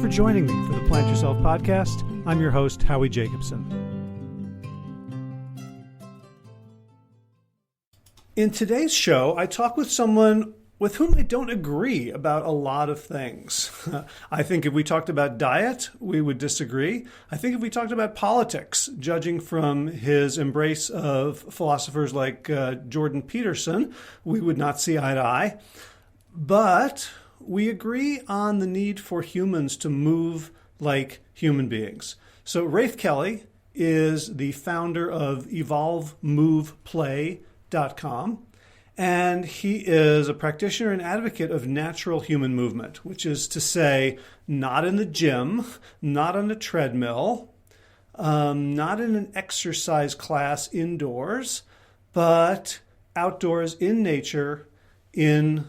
for joining me for the Plant Yourself podcast. I'm your host, Howie Jacobson. In today's show, I talk with someone with whom I don't agree about a lot of things. I think if we talked about diet, we would disagree. I think if we talked about politics, judging from his embrace of philosophers like Jordan Peterson, we would not see eye to eye. But we agree on the need for humans to move like human beings. So Rafe Kelley is the founder of EvolveMovePlay.com. And he is a practitioner and advocate of natural human movement, which is to say, not in the gym, not on a treadmill, not in an exercise class indoors, but outdoors in nature, in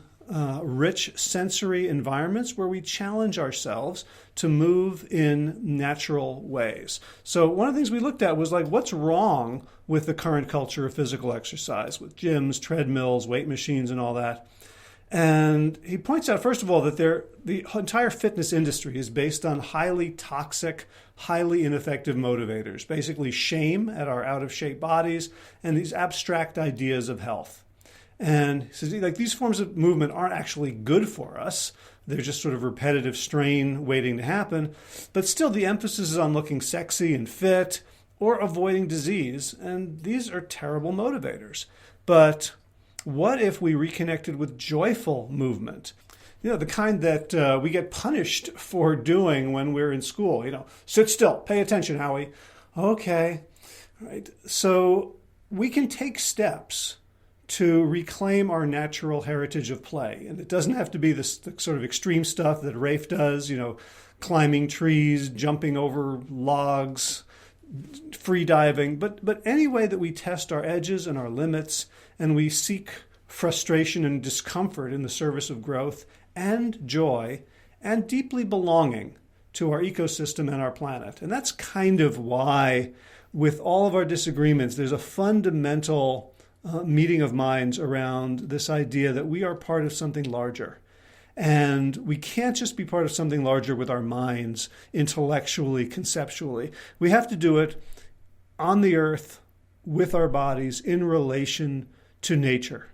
rich sensory environments where we challenge ourselves to move in natural ways. So one of the things we looked at was like, what's wrong with the current culture of physical exercise, with gyms, treadmills, weight machines, and all that. And he points out, first of all, that the entire fitness industry is based on highly toxic, highly ineffective motivators, basically shame at our out-of-shape bodies and these abstract ideas of health. And he says, like, these forms of movement aren't actually good for us. They're just sort of repetitive strain waiting to happen. But still, the emphasis is on looking sexy and fit or avoiding disease. And these are terrible motivators. But what if we reconnected with joyful movement? You know, the kind that we get punished for doing when we're in school. You know, sit still, pay attention, Howie. Okay, right. So we can take steps to reclaim our natural heritage of play. And it doesn't have to be the sort of extreme stuff that Rafe does, you know, climbing trees, jumping over logs, free diving, but any way that we test our edges and our limits and we seek frustration and discomfort in the service of growth and joy and deeply belonging to our ecosystem and our planet. And that's kind of why, with all of our disagreements, there's a fundamental meeting of minds around this idea that we are part of something larger. And we can't just be part of something larger with our minds, intellectually, conceptually. We have to do it on the earth, with our bodies, in relation to nature.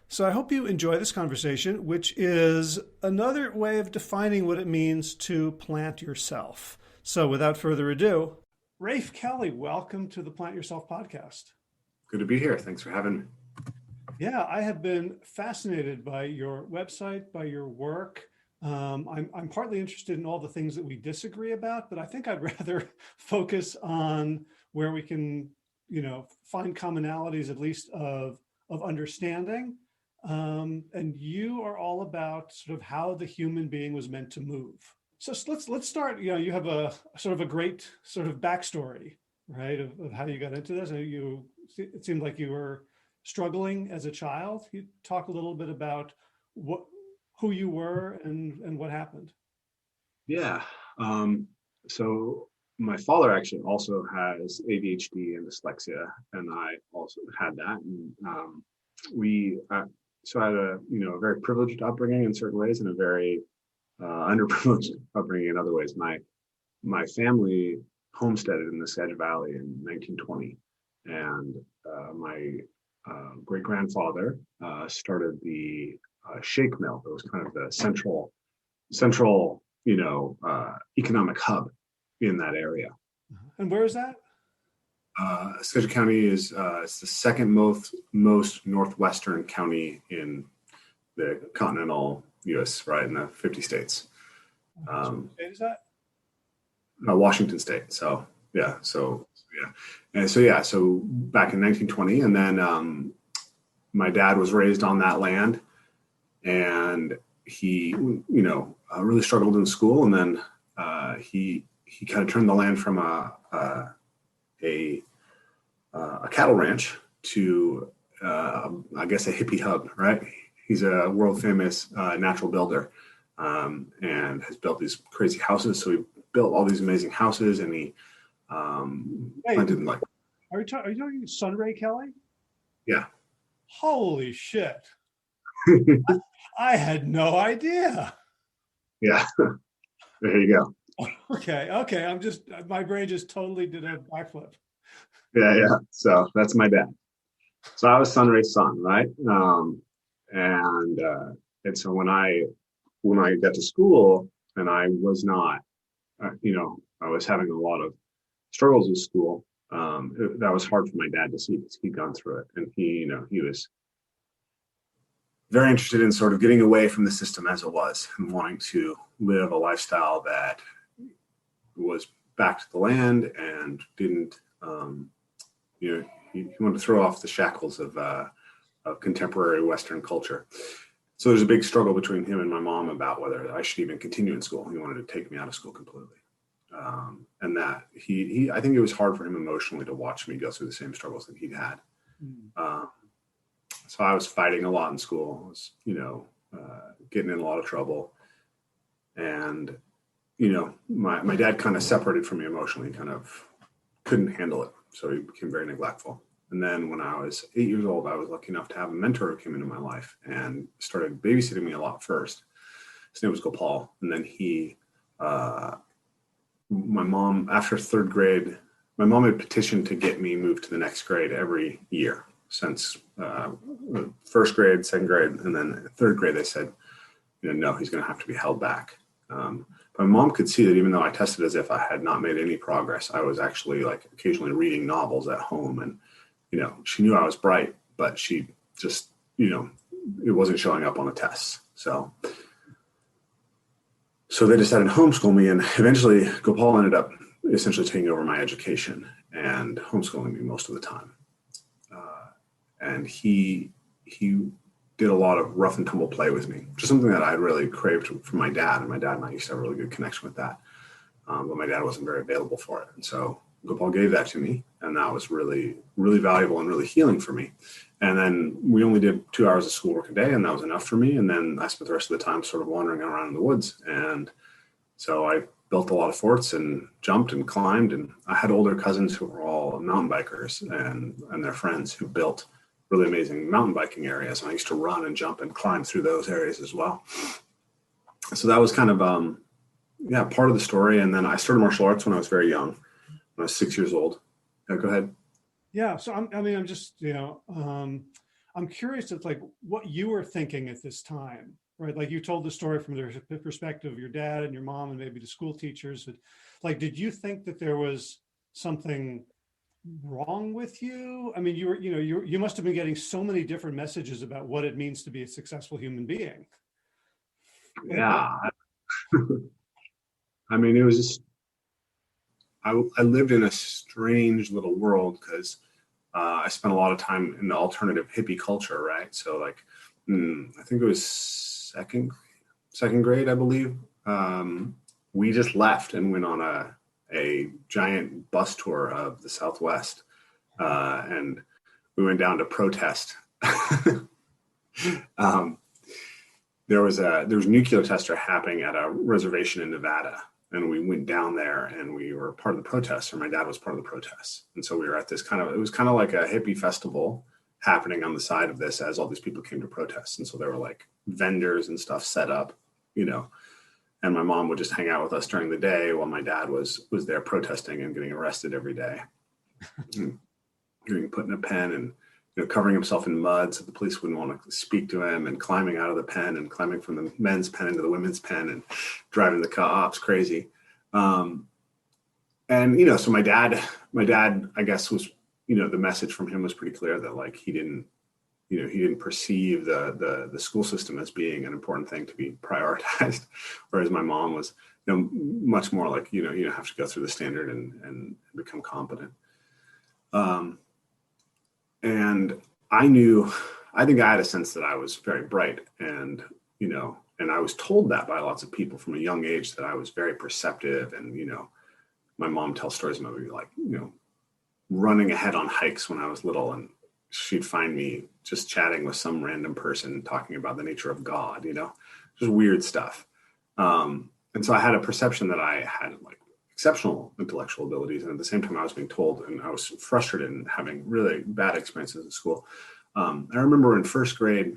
So I hope you enjoy this conversation, which is another way of defining what it means to plant yourself. So without further ado, Rafe Kelley, welcome to the Plant Yourself podcast. Good to be here. Thanks for having me. Yeah, I have been fascinated by your website, by your work. I'm partly interested in all the things that we disagree about, but I think I'd rather focus on where we can, you know, find commonalities, at least of understanding. And you are all about sort of how the human being was meant to move. So let's start. You know, you have a sort of a great sort of backstory, right, of how you got into this. It seemed like you were struggling as a child. You talk a little bit about who you were and what happened. Yeah. So my father actually also has ADHD and dyslexia, and I also had that. And so I had a very privileged upbringing in certain ways, and a very underprivileged upbringing in other ways. My family homesteaded in the Skagit Valley in 1920, and my great-grandfather started the shake mill. It was kind of the central economic hub in that area. And where is that? Skagit County is it's the second most northwestern county in the continental U.S., right, in the 50 states. What state is that? Washington State. So yeah. So back in 1920, and then my dad was raised on that land, and he really struggled in school, and then he kind of turned the land from a cattle ranch to I guess a hippie hub, right? He's a world famous natural builder, and has built these crazy houses. So he built all these amazing houses, and he planted like. Are you talking Sunray Kelley? Yeah. Holy shit! I had no idea. Yeah. There you go. Okay. Okay. My brain just totally did a backflip. Yeah, yeah. So that's my dad. So I was son raised son, right? And so when I got to school and I was not, I was having a lot of struggles with school. That was hard for my dad to see because he'd gone through it, and he was very interested in sort of getting away from the system as it was and wanting to live a lifestyle that was back to the land and didn't, he wanted to throw off the shackles of contemporary Western culture. So there's a big struggle between him and my mom about whether I should even continue in school. He wanted to take me out of school completely. And that I think it was hard for him emotionally to watch me go through the same struggles that he'd had. So I was fighting a lot in school. I was, getting in a lot of trouble. And, my dad kind of separated from me emotionally, kind of couldn't handle it. So he became very neglectful. And then when I was 8 years old, I was lucky enough to have a mentor who came into my life and started babysitting me a lot first. His name was Gopal. And then my mom, after third grade, my mom had petitioned to get me moved to the next grade every year since first grade, second grade, and then third grade. They said, no, he's going to have to be held back. But my mom could see that even though I tested as if I had not made any progress, I was actually like occasionally reading novels at home, and she knew I was bright, but she just it wasn't showing up on the tests. So they decided to homeschool me, and eventually Gopal ended up essentially taking over my education and homeschooling me most of the time. And he did a lot of rough and tumble play with me, which is something that I really craved from my dad. And my dad and I used to have a really good connection with that. But my dad wasn't very available for it. And so Gopal gave that to me. And that was really, really valuable and really healing for me. And then we only did 2 hours of schoolwork a day, and that was enough for me. And then I spent the rest of the time sort of wandering around in the woods. And so I built a lot of forts and jumped and climbed. And I had older cousins who were all mountain bikers and their friends who built really amazing mountain biking areas. And I used to run and jump and climb through those areas as well. So that was kind of, part of the story. And then I started martial arts when I was very young, when I was 6 years old. Yeah, go ahead. Yeah. So I'm just, I'm curious of like what you were thinking at this time, right? Like you told the story from the perspective of your dad and your mom and maybe the school teachers. But like, did you think that there was something wrong with you? I mean, you must have been getting so many different messages about what it means to be a successful human being. Yeah. I mean, it was just, I lived in a strange little world because I spent a lot of time in the alternative hippie culture, right? So like, I think it was second grade, I believe. We just left and went on a giant bus tour of the Southwest. And we went down to protest. There was a nuclear tester happening at a reservation in Nevada. And we went down there and we were part of the protests, or my dad was part of the protests. And so we were at this it was kind of like a hippie festival happening on the side of this as all these people came to protest. And so there were like vendors and stuff set up, and my mom would just hang out with us during the day while my dad was there protesting and getting arrested every day. Getting put in a pen and covering himself in mud so the police wouldn't want to speak to him, and climbing out of the pen and climbing from the men's pen into the women's pen and driving the cops crazy. So my dad, I guess was, the message from him was pretty clear that like he didn't perceive the school system as being an important thing to be prioritized, whereas my mom was, much more like, you have to go through the standard and become competent. And I think I had a sense that I was very bright, and I was told that by lots of people from a young age, that I was very perceptive. And, my mom tells stories about me like, running ahead on hikes when I was little, and she'd find me just chatting with some random person talking about the nature of God, just weird stuff. And so I had a perception that I had like exceptional intellectual abilities. And at the same time I was being told, and I was frustrated and having really bad experiences at school. I remember in first grade,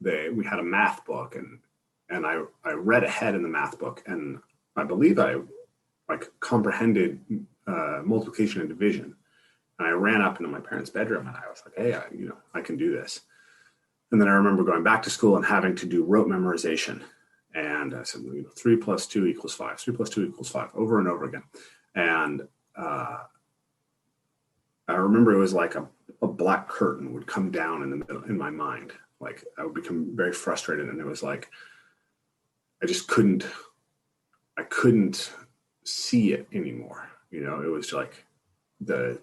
we had a math book, and I read ahead in the math book, and I believe I like comprehended multiplication and division. And I ran up into my parents' bedroom and I was like, hey, I can do this. And then I remember going back to school and having to do rote memorization. And I said, 3 plus 2 equals 5, 3 plus 2 equals 5, over and over again. And I remember it was like a black curtain would come down in the middle in my mind. Like I would become very frustrated, and it was like I just couldn't see it anymore. It was like the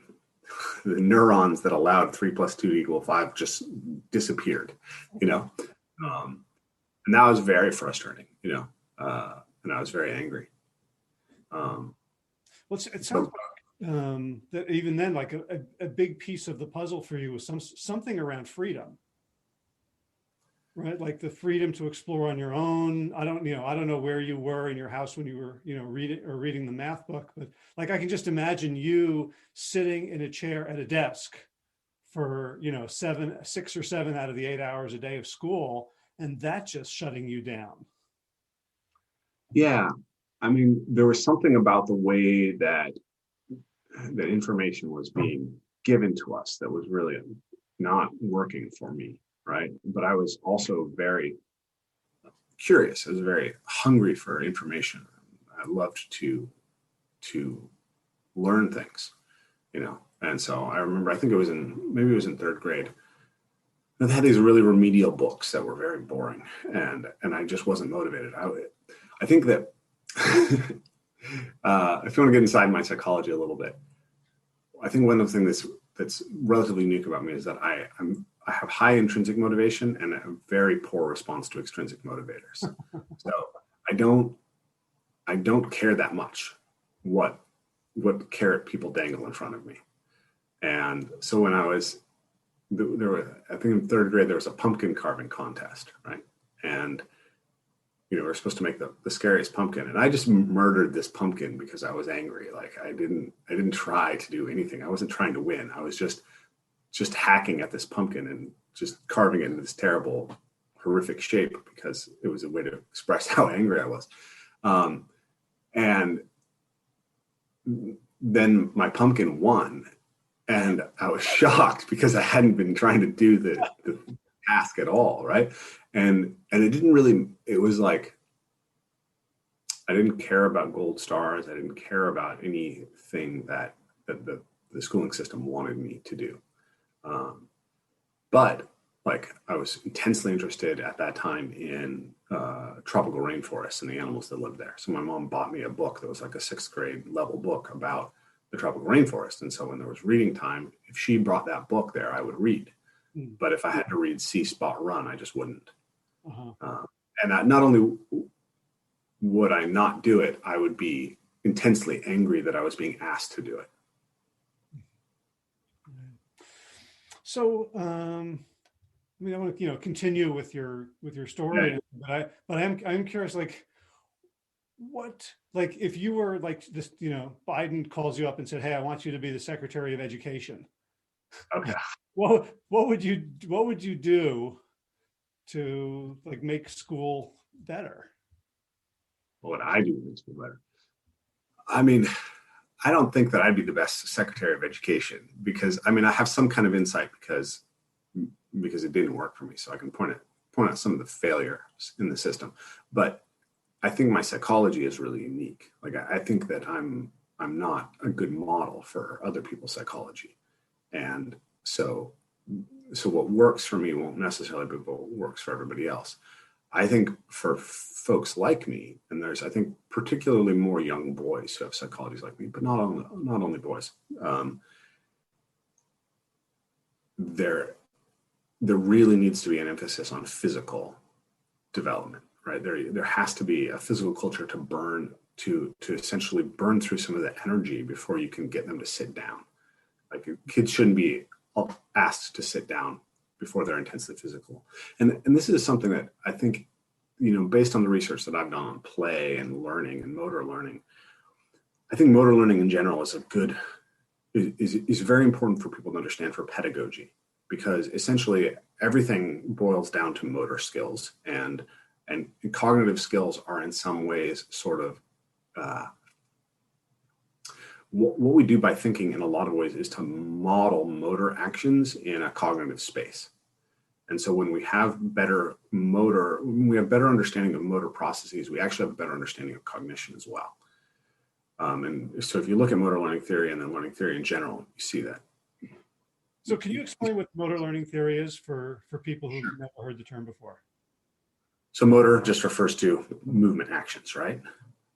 neurons that allowed 3 plus 2 to equal 5 just disappeared. And that was very frustrating. And I was very angry. Well, it sounds like that even then, like a big piece of the puzzle for you was something around freedom, right? Like the freedom to explore on your own. I don't know where you were in your house when you were, reading the math book, but like I can just imagine you sitting in a chair at a desk for 6 or 7 out of the 8 hours a day of school, and that just shutting you down. Yeah. I mean, there was something about the way that the information was being given to us that was really not working for me, right? But I was also very curious. I was very hungry for information. I loved to learn things, And so I remember, I think it was in third grade. They had these really remedial books that were very boring, and I just wasn't motivated. I think that if you want to get inside my psychology a little bit, I think one of the things that's relatively unique about me is that I have high intrinsic motivation and a very poor response to extrinsic motivators. So I don't care that much what carrot people dangle in front of me. And so when I was I think in third grade, there was a pumpkin carving contest, right? And, we were supposed to make the scariest pumpkin. And I just murdered this pumpkin because I was angry. Like I didn't try to do anything. I wasn't trying to win. I was just hacking at this pumpkin and just carving it into this terrible, horrific shape because it was a way to express how angry I was. And then my pumpkin won. And I was shocked because I hadn't been trying to do the task at all, right? And it didn't really, it was like, I didn't care about gold stars. I didn't care about anything that the schooling system wanted me to do. But like I was intensely interested at that time in tropical rainforests and the animals that lived there. So my mom bought me a book that was like a 6th grade level book about the tropical rainforest. And so when there was reading time, if she brought that book there, I would read. But if I had to read See Spot Run, I just wouldn't. And not only would I not do it, I would be intensely angry that I was being asked to do it. So, I want to, continue with your story, yeah. but I'm curious, like, if you were like this, Biden calls you up and said, "Hey, I want you to be the Secretary of Education." Okay. What would you do to like make school better? What would I do to make school better? I mean, I don't think that I'd be the best Secretary of Education because I have some kind of insight because it didn't work for me. So I can point out some of the failures in the system, but I think my psychology is really unique. Like I think that I'm not a good model for other people's psychology. And so what works for me won't necessarily be what works for everybody else. I think for folks like me, and there's, I think, particularly more young boys who have psychologies like me, but not only boys, there really needs to be an emphasis on physical development. Right, there has to be a physical culture to essentially burn through some of the energy before you can get them to sit down. Like kids shouldn't be asked to sit down before they're intensely physical. And this is something that I think, based on the research that I've done on play and learning and motor learning, I think motor learning in general is very important for people to understand for pedagogy, because essentially everything boils down to motor skills and cognitive skills are in some ways sort of uh, what we do by thinking in a lot of ways is to model motor actions in a cognitive space. And so when we have better understanding of motor processes, we actually have a better understanding of cognition as well. And so if you look at motor learning theory and then learning theory in general, you see that. So can you explain what motor learning theory is for people who've never heard the term before? So motor just refers to movement actions, right?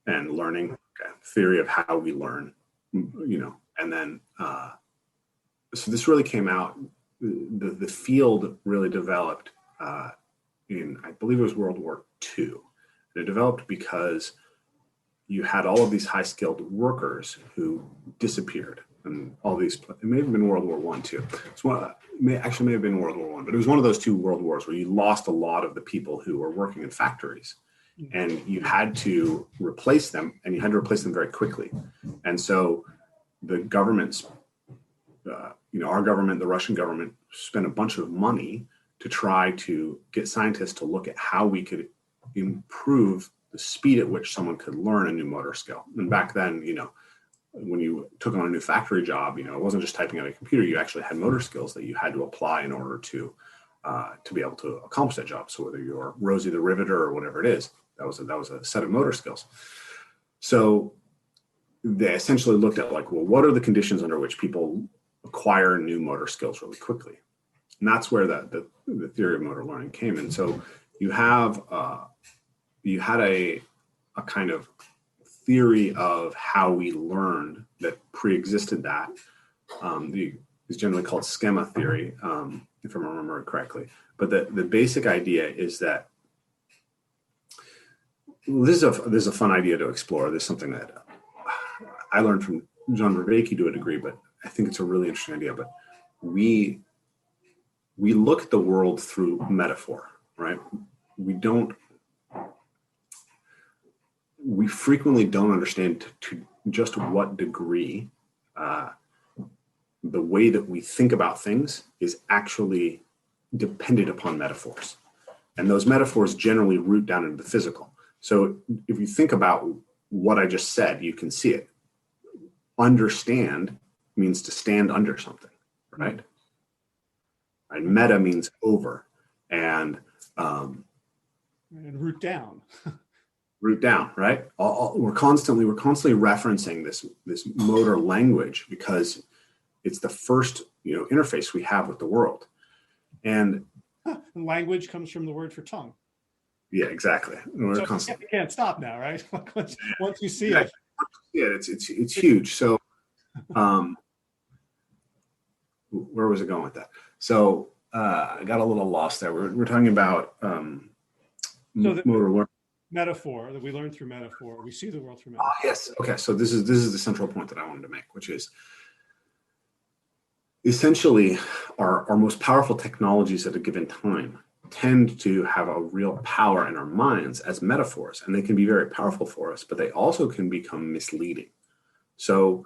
And learning, theory of how we learn, and then, so this really came out, the field really developed in, I believe it was World War II. And it developed because you had all of these high-skilled workers who disappeared, and all these. It may have been World War I too. May have been World War I, but it was one of those two world wars where you lost a lot of the people who were working in factories, and you had to replace them, and you had to replace them very quickly. And so the governments, our government, the Russian government, spent a bunch of money to try to get scientists to look at how we could improve the speed at which someone could learn a new motor skill. And back then, when you took on a new factory job, it wasn't just typing on a computer. You actually had motor skills that you had to apply in order to be able to accomplish that job. So whether you're Rosie the Riveter or whatever it is, that was a set of motor skills. So they essentially looked at what are the conditions under which people acquire new motor skills really quickly? And that's where the theory of motor learning came. And so you had a kind of theory of how we learned that pre-existed that. It's generally called schema theory, if I remember it correctly. But the basic idea is that this is a fun idea to explore. This is something that I learned from John Vervaeke to a degree, but I think it's a really interesting idea. But we look at the world through metaphor, right? We frequently don't understand to just what degree the way that we think about things is actually dependent upon metaphors. And those metaphors generally root down into the physical. So if you think about what I just said, you can see it. Understand means to stand under something, right? And meta means over, and root down. Root down, right? We're constantly referencing this motor language because it's the first interface we have with the world. And language comes from the word for tongue. Yeah, exactly. So you can't stop now, right? Once you see it. Yeah, it's huge. So where was it going with that? So I got a little lost there. We're talking about motor learning. Metaphor that we learn through metaphor. We see the world through metaphor. Yes. Okay. So this is the central point that I wanted to make, which is essentially our most powerful technologies at a given time tend to have a real power in our minds as metaphors, and they can be very powerful for us, but they also can become misleading. So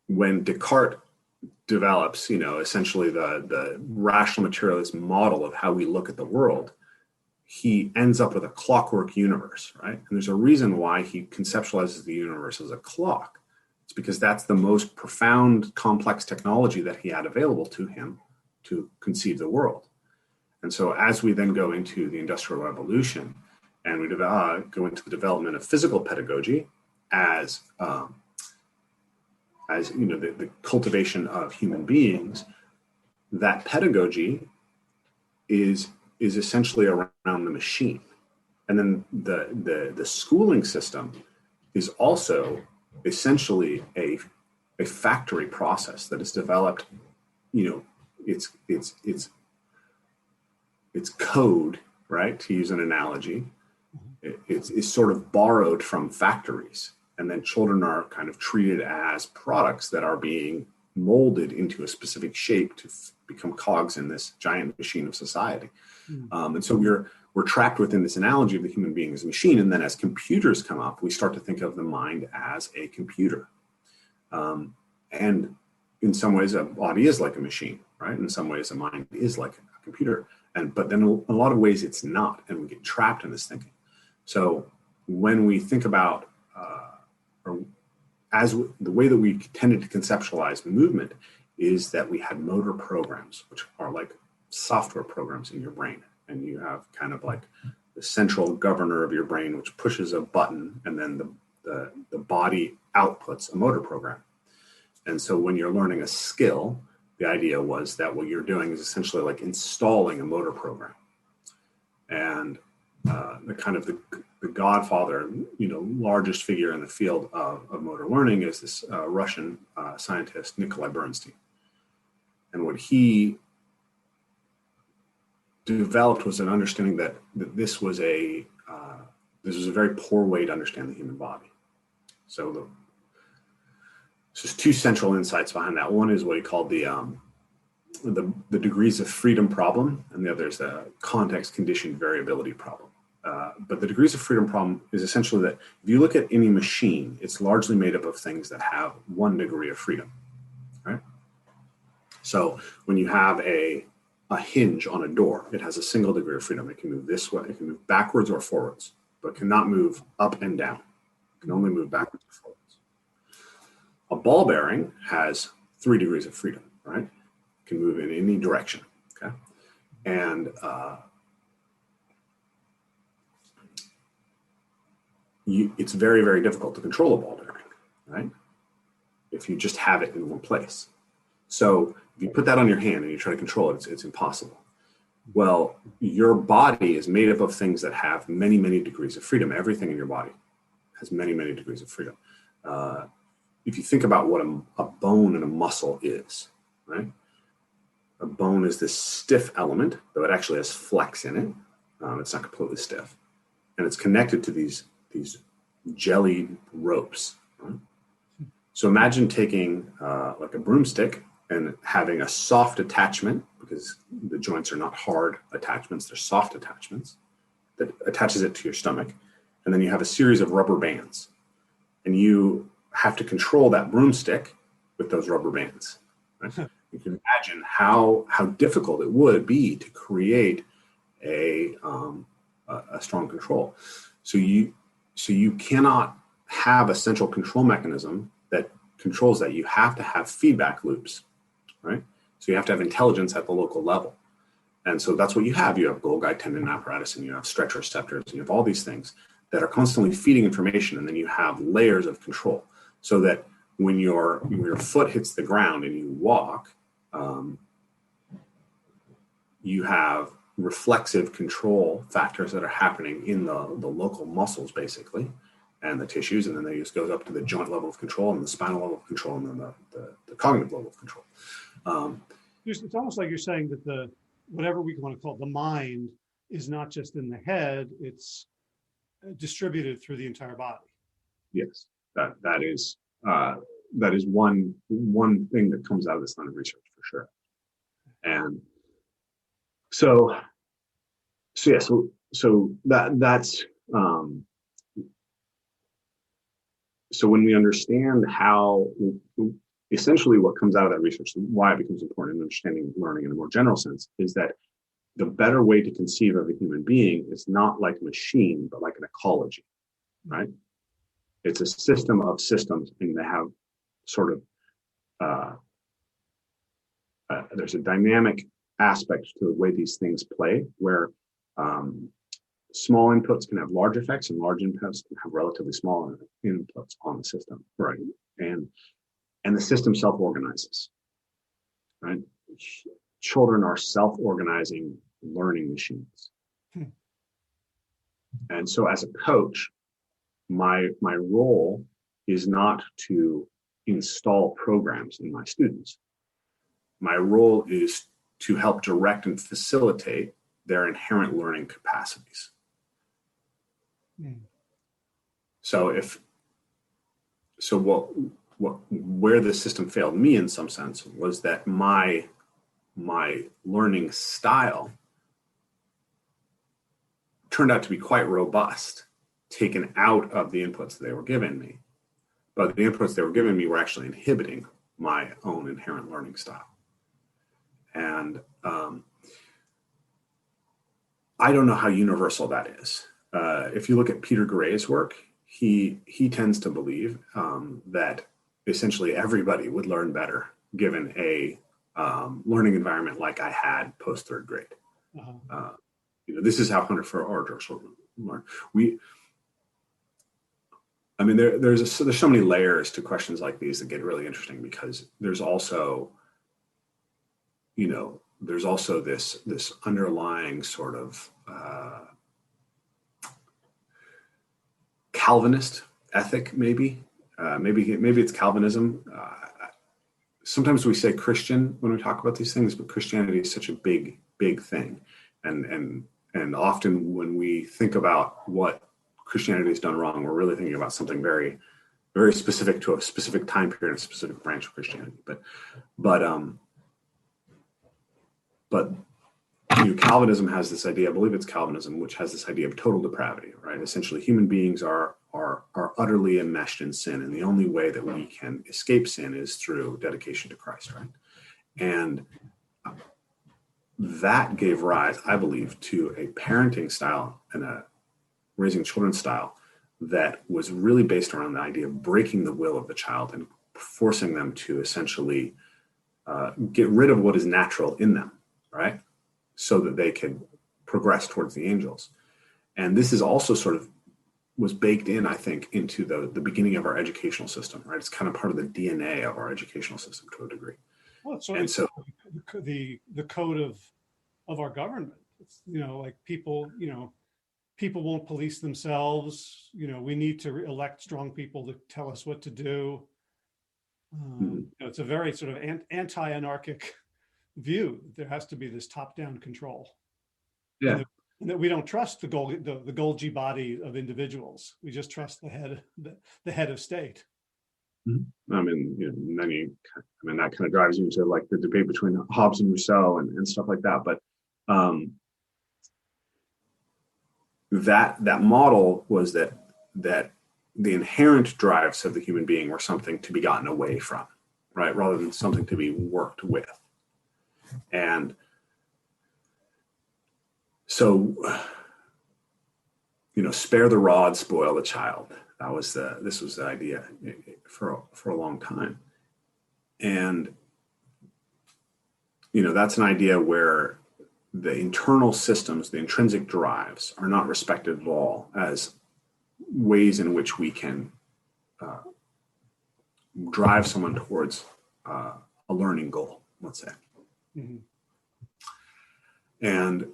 when Descartes develops, essentially the rational materialist model of how we look at the world, he ends up with a clockwork universe, right? And there's a reason why he conceptualizes the universe as a clock. It's because that's the most profound, complex technology that he had available to him to conceive the world. And so as we then go into the Industrial Revolution and we go into the development of physical pedagogy as the cultivation of human beings, that pedagogy is essentially around the machine. And then the schooling system is also essentially a factory process that is developed, it's code, right? To use an analogy, it's sort of borrowed from factories. And then children are kind of treated as products that are being molded into a specific shape to become cogs in this giant machine of society. And so we're trapped within this analogy of the human being as a machine. And then as computers come up, we start to think of the mind as a computer. And in some ways, a body is like a machine, right? In some ways, a mind is like a computer. But then in a lot of ways, it's not. And we get trapped in this thinking. So when we think about or the way that we tended to conceptualize movement is that we had motor programs, which are like software programs in your brain. And you have kind of like the central governor of your brain, which pushes a button, and then the body outputs a motor program. And so when you're learning a skill, the idea was that what you're doing is essentially like installing a motor program. And the godfather, largest figure in the field of motor learning is this Russian scientist, Nikolai Bernstein. And what he developed was an understanding that this was a very poor way to understand the human body. So there's two central insights behind that. One is what he called the degrees of freedom problem, and the other is the context conditioned variability problem. But the degrees of freedom problem is essentially that if you look at any machine, it's largely made up of things that have one degree of freedom, right? So when you have a hinge on a door, it has a single degree of freedom. It can move this way, it can move backwards or forwards, but cannot move up and down. It can only move backwards or forwards. A ball bearing has 3 degrees of freedom, right? It can move in any direction, okay? And it's very, very difficult to control a ball bearing, right? If you just have it in one place. So if you put that on your hand and you try to control it, it's impossible. Well, your body is made up of things that have many, many degrees of freedom. Everything in your body has many, many degrees of freedom. If you think about what a bone and a muscle is, right? A bone is this stiff element, though it actually has flex in it. It's not completely stiff. And it's connected to these jellied ropes, right? So imagine taking like a broomstick and having a soft attachment, because the joints are not hard attachments, they're soft attachments, that attaches it to your stomach. And then you have a series of rubber bands. And you have to control that broomstick with those rubber bands. Right? You can imagine how difficult it would be to create a strong control. So you cannot have a central control mechanism that controls that. You have to have feedback loops, right? So you have to have intelligence at the local level. And so that's what you have. You have Golgi tendon apparatus, and you have stretch receptors, and you have all these things that are constantly feeding information. And then you have layers of control, so that when your foot hits the ground and you walk, you have reflexive control factors that are happening in the local muscles, basically, and the tissues. And then they just goes up to the joint level of control and the spinal level of control, and then the cognitive level of control. It's almost like you're saying that the, whatever we want to call it, the mind is not just in the head, it's distributed through the entire body. Yes, that is one thing that comes out of this line of research for sure. And so when we understand how, essentially what comes out of that research, why it becomes important in understanding learning in a more general sense, is that the better way to conceive of a human being is not like a machine, but like an ecology, right? It's a system of systems, and they have sort of, there's a dynamic aspect to the way these things play, where small inputs can have large effects, and large inputs can have relatively small inputs on the system, right? And the system self-organizes, right? Children are self-organizing learning machines. And so as a coach, my role is not to install programs in my students. My role is to help direct and facilitate their inherent learning capacities. So where the system failed me in some sense was that my learning style turned out to be quite robust, taken out of the inputs that they were giving me. But the inputs they were giving me were actually inhibiting my own inherent learning style. And I don't know how universal that is. If you look at Peter Gray's work, he tends to believe that essentially everybody would learn better given a learning environment like I had post third grade. Uh-huh. This is how hunter-foragers children learn. There's so many layers to questions like these that get really interesting, because there's also this underlying sort of Calvinist ethic, maybe it's Calvinism. Sometimes we say Christian when we talk about these things, but Christianity is such a big thing, and often when we think about what Christianity has done wrong, we're really thinking about something very, very specific to a specific time period, a specific branch of Christianity. But Calvinism has this idea, I believe it's Calvinism, which has this idea of total depravity, right? Essentially, human beings are utterly enmeshed in sin, and the only way that we can escape sin is through dedication to Christ, right? And that gave rise, I believe, to a parenting style and a raising children style that was really based around the idea of breaking the will of the child and forcing them to essentially get rid of what is natural in them, right? So that they can progress towards the angels. And this is also sort of was baked in, I think, into the beginning of our educational system, right? It's kind of part of the DNA of our educational system to a degree. Well, it's sort of the code of our government. It's, like people won't police themselves. We need to elect strong people to tell us what to do. It's a very sort of anti-anarchic view. There has to be this top-down control. Yeah. And that we don't trust the Golgi body of individuals. We just trust the head of state. Mm-hmm. That kind of drives you into like the debate between Hobbes and Rousseau and stuff like that. But that model was that the inherent drives of the human being were something to be gotten away from, right? Rather than something to be worked with. And so, spare the rod, spoil the child. This was the idea for a long time. And, that's an idea where the internal systems, the intrinsic drives, are not respected at all as ways in which we can drive someone towards a learning goal, let's say. Mm-hmm. And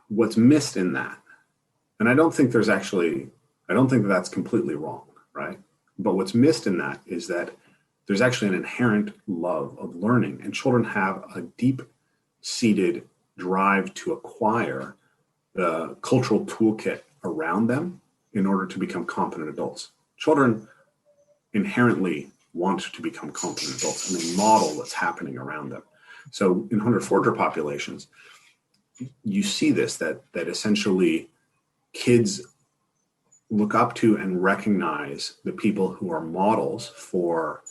what's missed in that, and I don't think that's completely wrong, right? But what's missed in that is that there's actually an inherent love of learning, and children have a deep-seated drive to acquire the cultural toolkit around them in order to become competent adults. Children inherently want to become competent adults, and they model what's happening around them. So in hunter-forager populations, you see this, that essentially kids look up to and recognize the people who are models for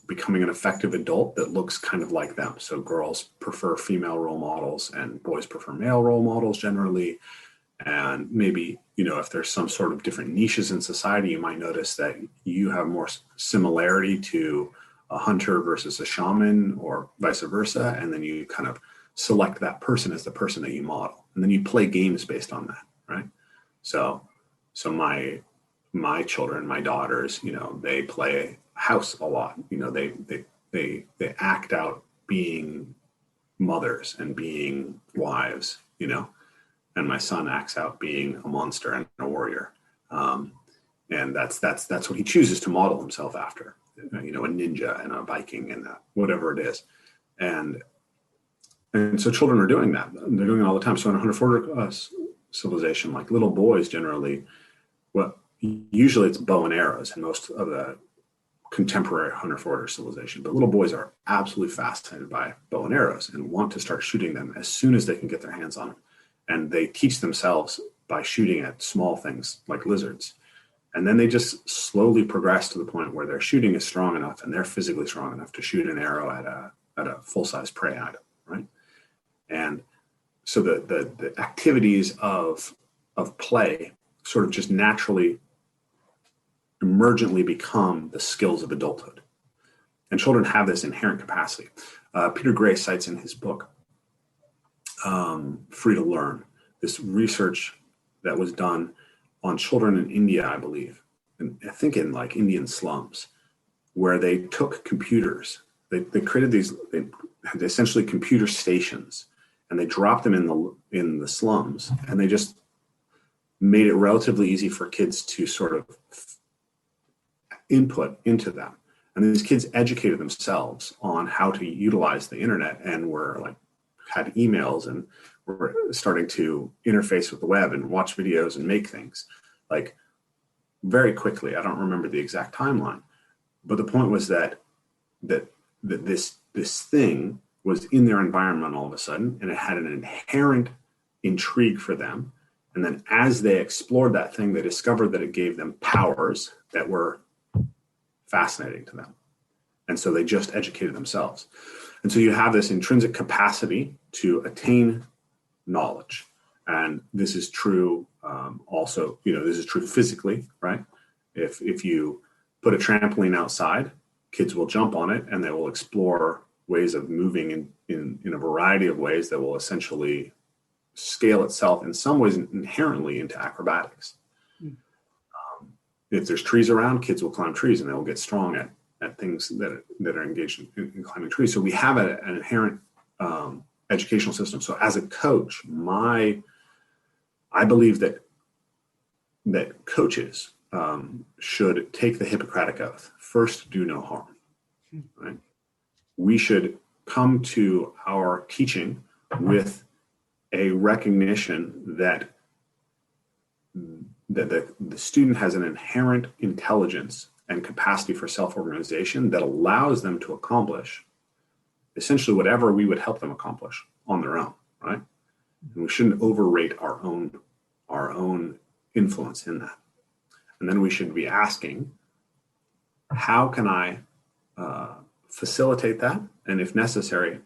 becoming an effective adult that looks kind of like them. So girls prefer female role models and boys prefer male role models generally. And maybe, if there's some sort of different niches in society, you might notice that you have more similarity to a hunter versus a shaman or vice versa. And then you kind of select that person as the person that you model. And then you play games based on that, right? So my children, my daughters, they play house a lot. They act out being mothers and being wives, and my son acts out being a monster and a warrior. And that's what he chooses to model himself after, a ninja and a Viking and whatever it is. And so children are doing that. They're doing it all the time. So in a hunter-forager civilization, like little boys generally, usually it's bow and arrows in most of the contemporary hunter-forager civilization. But little boys are absolutely fascinated by bow and arrows and want to start shooting them as soon as they can get their hands on them. And they teach themselves by shooting at small things like lizards. And then they just slowly progress to the point where their shooting is strong enough and they're physically strong enough to shoot an arrow at a full-size prey item, right? And so the activities of play sort of just naturally, emergently become the skills of adulthood. And children have this inherent capacity. Peter Gray cites in his book, Free to Learn, this research that was done on children in India, I believe, and I think in like Indian slums, where they took computers, they created these, they had essentially computer stations, and they dropped them in the slums, and they just made it relatively easy for kids to sort of input into them. And these kids educated themselves on how to utilize the internet, and were like, had emails, and were starting to interface with the web and watch videos and make things like very quickly. I don't remember the exact timeline, but the point was that this thing was in their environment all of a sudden, and it had an inherent intrigue for them. And then as they explored that thing, they discovered that it gave them powers that were fascinating to them. And so they just educated themselves. And so you have this intrinsic capacity to attain knowledge. And this is true also, this is true physically, right? If you put a trampoline outside, kids will jump on it, and they will explore ways of moving in a variety of ways that will essentially scale itself in some ways inherently into acrobatics. If there's trees around, kids will climb trees, and they will get strong at things that are engaged in climbing trees. So we have an inherent educational system. So as a coach, I believe that coaches should take the Hippocratic Oath. First, do no harm. Right? We should come to our teaching with a recognition that the student has an inherent intelligence and capacity for self-organization that allows them to accomplish essentially whatever we would help them accomplish on their own, right? And we shouldn't overrate our own influence in that. And then we should be asking, how can I facilitate that? And if necessary,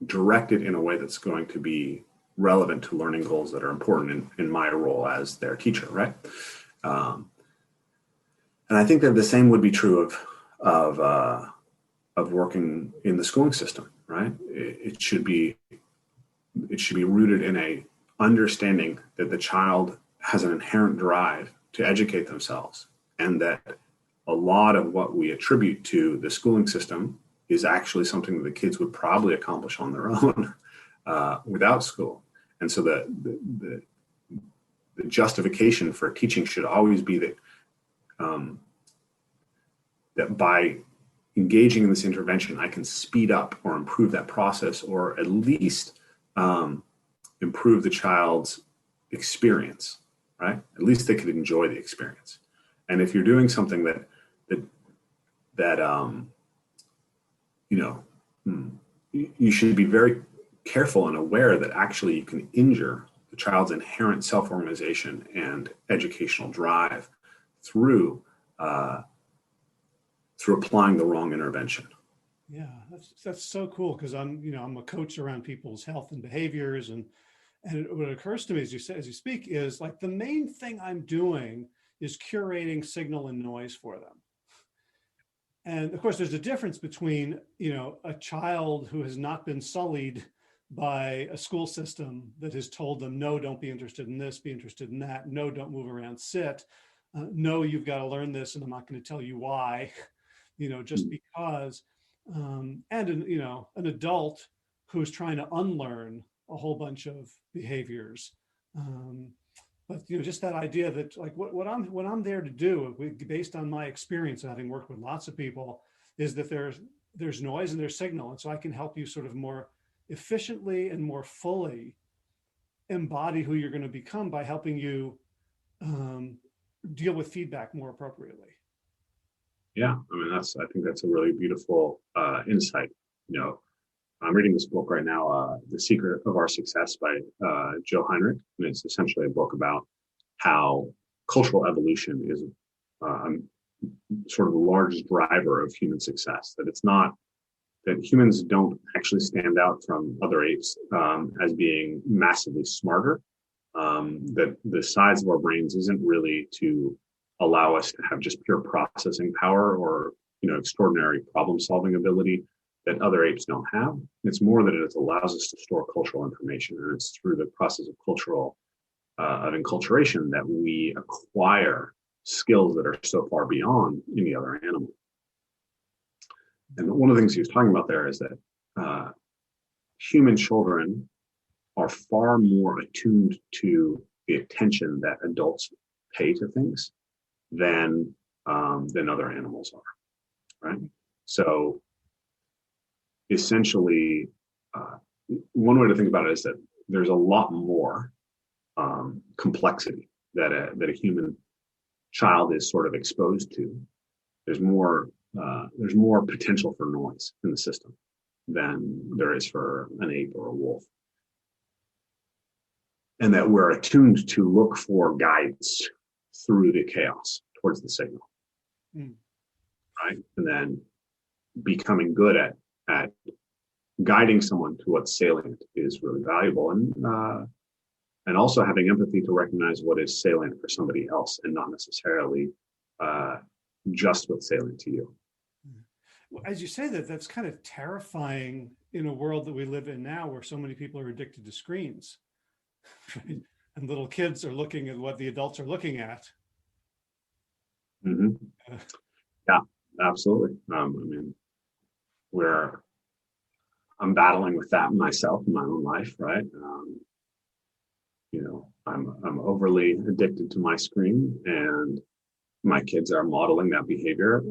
direct it in a way that's going to be relevant to learning goals that are important in my role as their teacher, right? And I think that the same would be true of working in the schooling system, right? It should be rooted in a understanding that the child has an inherent drive to educate themselves, and that a lot of what we attribute to the schooling system is actually something that the kids would probably accomplish on their own without school. And so the justification for teaching should always be that that by engaging in this intervention, I can speed up or improve that process, or at least improve the child's experience, right? At least they could enjoy the experience. And if you're doing something that you should be very careful and aware that actually you can injure the child's inherent self-organization and educational drive through applying the wrong intervention. Yeah, that's so cool, because I'm a coach around people's health and behaviors, and what occurs to me as you speak is like the main thing I'm doing is curating signal and noise for them. And of course, there's a difference between a child who has not been sullied by a school system that has told them, no, don't be interested in this, be interested in that, no, don't move around, sit, no, you've got to learn this, and I'm not going to tell you why, just because, and an adult who's trying to unlearn a whole bunch of behaviors. But just that idea that like what I'm there to do, based on my experience and having worked with lots of people, is that there's noise and there's signal, and so I can help you sort of more efficiently and more fully embody who you're going to become by helping you deal with feedback more appropriately. Yeah, I think that's a really beautiful insight. I'm reading this book right now, The Secret of Our Success by Joe Heinrich, and it's essentially a book about how cultural evolution is sort of the largest driver of human success. That it's not that humans don't actually stand out from other apes as being massively smarter. that the size of our brains isn't really to allow us to have just pure processing power or extraordinary problem solving ability that other apes don't have. It's more that it allows us to store cultural information, and it's through the process of of enculturation that we acquire skills that are so far beyond any other animal. And one of the things he was talking about there is that human children are far more attuned to the attention that adults pay to things than other animals are, right? So essentially, one way to think about it is that there's a lot more complexity that a human child is sort of exposed to. There's more potential for noise in the system than there is for an ape or a wolf, and that we're attuned to look for guides through the chaos towards the signal, right? And then becoming good at guiding someone to what's salient is really valuable, and also having empathy to recognize what is salient for somebody else and not necessarily just what's salient to you. Well, as you say that, that's kind of terrifying in a world that we live in now where so many people are addicted to screens, right? And little kids are looking at what the adults are looking at. Mm-hmm. Yeah, absolutely. I mean, I'm battling with that myself in my own life, right? I'm overly addicted to my screen, and my kids are modeling that behavior.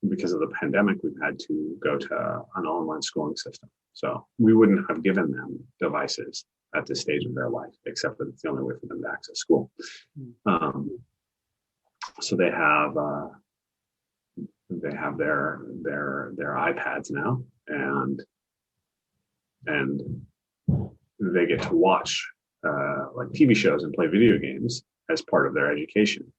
Because of the pandemic, we've had to go to an online schooling system. So we wouldn't have given them devices at this stage of their life, except that it's the only way for them to access school. So they have their iPads now, and they get to watch like TV shows and play video games as part of their education.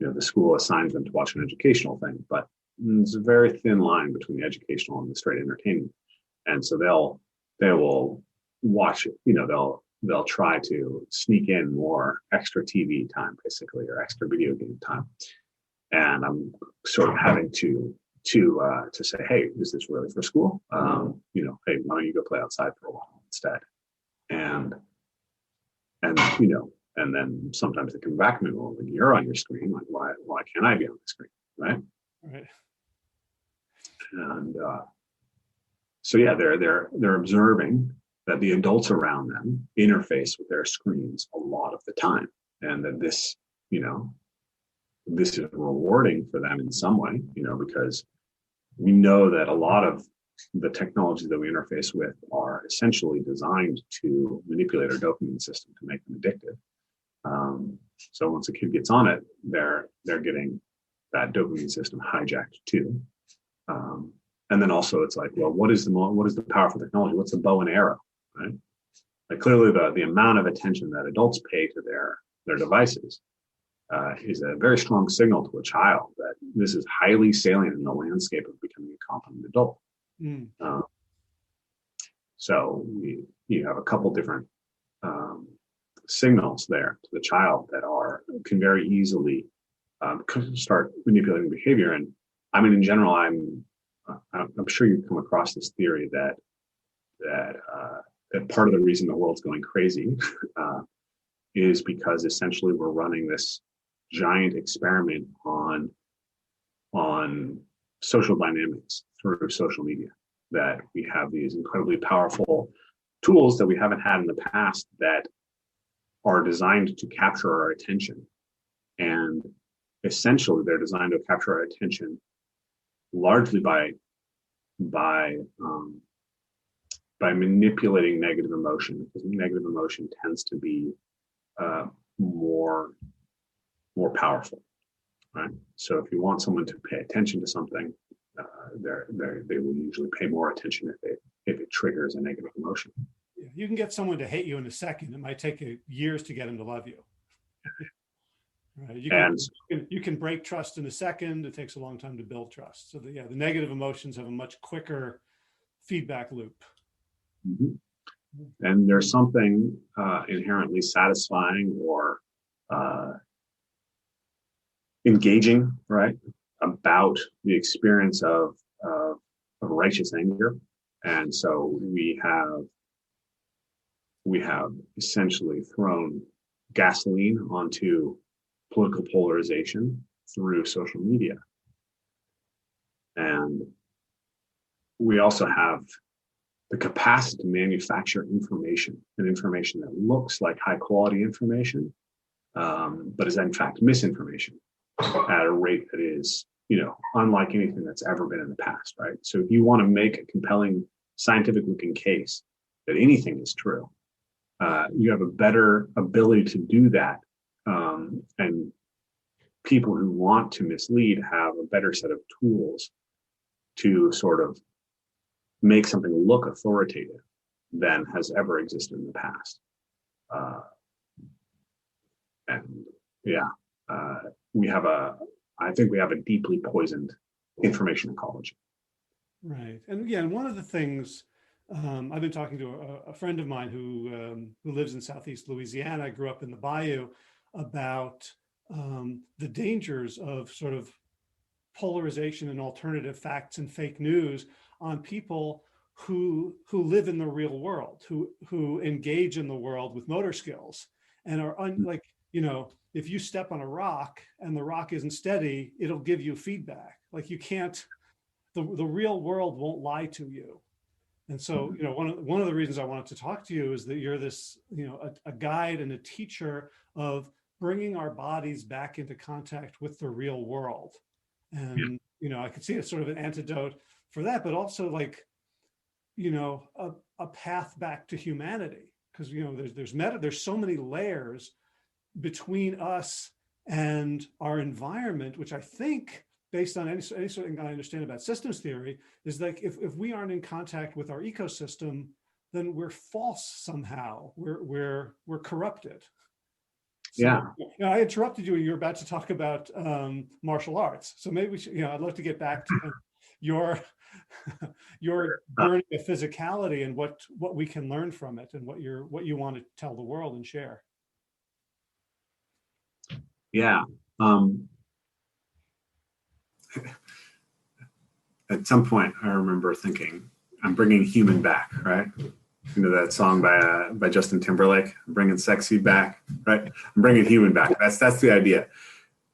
The school assigns them to watch an educational thing, but there's a very thin line between the educational and the straight entertainment. And so they will watch it. They'll try to sneak in more extra TV time, basically, or extra video game time. And I'm sort of having to say, hey, is this really for school? Hey, why don't you go play outside for a while instead? And then sometimes they come back to me, well, when you're on your screen, like why can't I be on the screen, right? Right. And so yeah, they're observing that the adults around them interface with their screens a lot of the time, and that this is rewarding for them in some way, because we know that a lot of the technologies that we interface with are essentially designed to manipulate our dopamine system to make them addictive. So once a kid gets on it, they're getting that dopamine system hijacked too. And then also it's like, well, what is the powerful technology? What's the bow and arrow, right? Like clearly the amount of attention that adults pay to their devices is a very strong signal to a child that this is highly salient in the landscape of becoming a competent adult. So you have a couple different signals there to the child that can very easily start manipulating behavior. And I mean, in general, I'm sure you've come across this theory that part of the reason the world's going crazy is because essentially we're running this giant experiment on social dynamics through social media, that we have these incredibly powerful tools that we haven't had in the past that are designed to capture our attention. And essentially they're designed to capture our attention largely by manipulating negative emotion, because negative emotion tends to be more powerful, right? So if you want someone to pay attention to something, they will usually pay more attention if it triggers a negative emotion. Yeah, you can get someone to hate you in a second. It might take years to get them to love you. Right? You can break trust in a second. It takes a long time to build trust. So the negative emotions have a much quicker feedback loop. Mhm. And there's something inherently satisfying or uh, engaging, right, about the experience of righteous anger. And so we have essentially thrown gasoline onto political polarization through social media. And we also have the capacity to manufacture information, and information that looks like high quality information, but is in fact misinformation at a rate that is, unlike anything that's ever been in the past, right? So if you want to make a compelling scientific looking case that anything is true, you have a better ability to do that. And people who want to mislead have a better set of tools to sort of make something look authoritative than has ever existed in the past. Uh, and yeah, I think we have a deeply poisoned information ecology. Right. And again, one of the things I've been talking to a friend of mine who lives in Southeast Louisiana, grew up in the Bayou, about the dangers of sort of polarization and alternative facts and fake news on people who live in the real world, who engage in the world with motor skills and are like, if you step on a rock and the rock isn't steady, it'll give you feedback. Like you can't, the real world won't lie to you. And so, one of the reasons I wanted to talk to you is that you're this, a guide and a teacher of bringing our bodies back into contact with the real world. And, I could see it sort of an antidote for that, but also like, a path back to humanity. Because, there's so many layers between us and our environment, which I think, based on any sort of thing I understand about systems theory, is like if we aren't in contact with our ecosystem, then we're false somehow. We're corrupted. So I interrupted you when you were about to talk about martial arts. So maybe we should, I'd love to get back to your journey of physicality and what we can learn from it and what you want to tell the world and share. Yeah. At some point, I remember thinking, I'm bringing human back, right? That song by Justin Timberlake, I'm bringing sexy back, right? I'm bringing human back. That's the idea.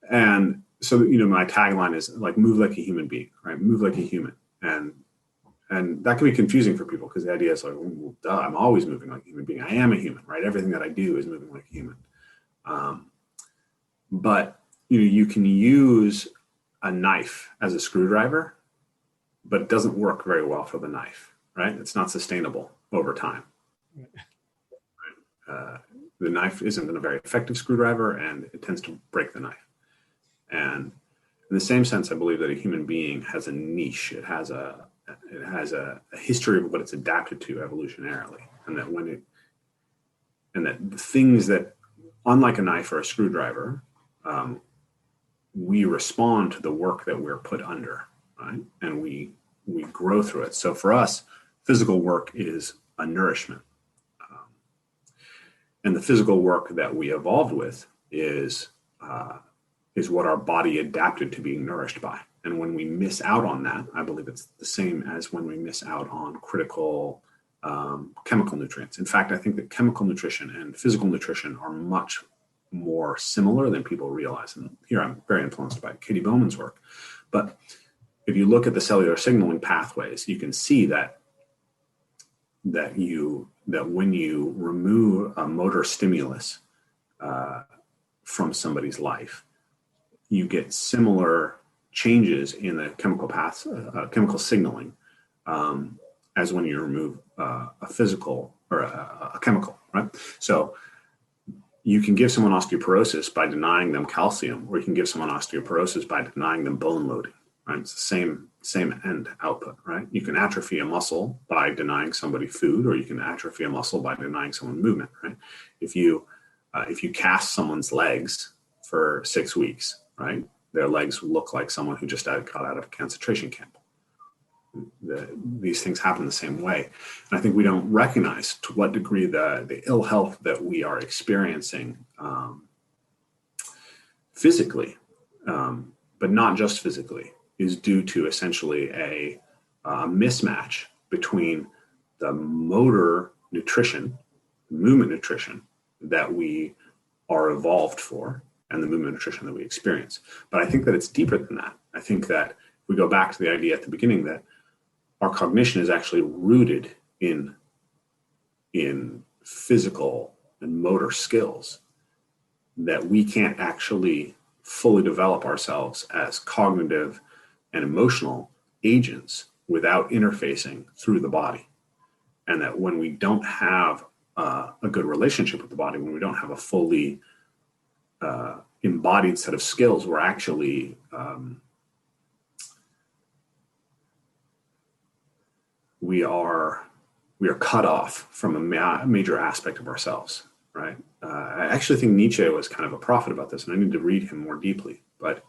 And so, my tagline is like, move like a human being, right? Move like a human. And that can be confusing for people because the idea is like, well, duh, I'm always moving like a human being. I am a human, right? Everything that I do is moving like a human. But you can use a knife as a screwdriver, but it doesn't work very well for the knife, right? It's not sustainable over time. The knife isn't a very effective screwdriver, and it tends to break the knife. And in the same sense, I believe that a human being has a niche. It has a history of what it's adapted to evolutionarily, and that the things that, unlike a knife or a screwdriver, we respond to the work that we're put under, right? And we grow through it. So for us, physical work is a nourishment. And the physical work that we evolved with is what our body adapted to being nourished by. And when we miss out on that, I believe it's the same as when we miss out on critical chemical nutrients. In fact, I think that chemical nutrition and physical nutrition are much more similar than people realize. And here I'm very influenced by Katie Bowman's work. But if you look at the cellular signaling pathways, you can see that when you remove a motor stimulus from somebody's life, you get similar changes in the chemical paths, chemical signaling, as when you remove a physical or a chemical, right? So you can give someone osteoporosis by denying them calcium, or you can give someone osteoporosis by denying them bone loading, right? It's the same end output, right? You can atrophy a muscle by denying somebody food, or you can atrophy a muscle by denying someone movement, right? If you cast someone's legs for 6 weeks, right, their legs look like someone who just got out of a concentration camp. these things happen the same way. And I think we don't recognize to what degree the ill health that we are experiencing physically, but not just physically, is due to essentially a mismatch between the motor nutrition, movement nutrition that we are evolved for, and the movement nutrition that we experience. But I think that it's deeper than that. I think that we go back to the idea at the beginning that our cognition is actually rooted in physical and motor skills, that we can't actually fully develop ourselves as cognitive and emotional agents without interfacing through the body. And that when we don't have a good relationship with the body, when we don't have a fully embodied set of skills, we're actually we are cut off from a major aspect of ourselves, right? I actually think Nietzsche was kind of a prophet about this, and I need to read him more deeply. But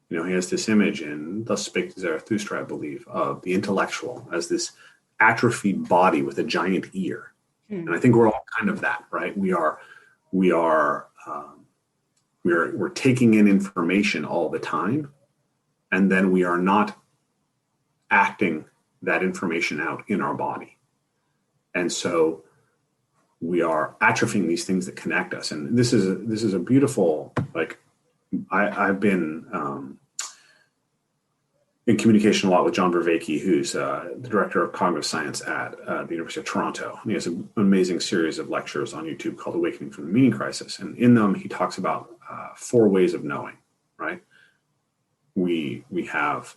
he has this image in Thus Spake Zarathustra, I believe, of the intellectual as this atrophied body with a giant ear. And I think we're all kind of that, right? We're taking in information all the time, and then we are not acting that information out in our body. And so we are atrophying these things that connect us. And this is a beautiful, like, I've been in communication a lot with John Vervaeke, who's the director of cognitive science at the University of Toronto. And he has an amazing series of lectures on YouTube called Awakening from the Meaning Crisis. And in them, he talks about 4 ways of knowing, right? We have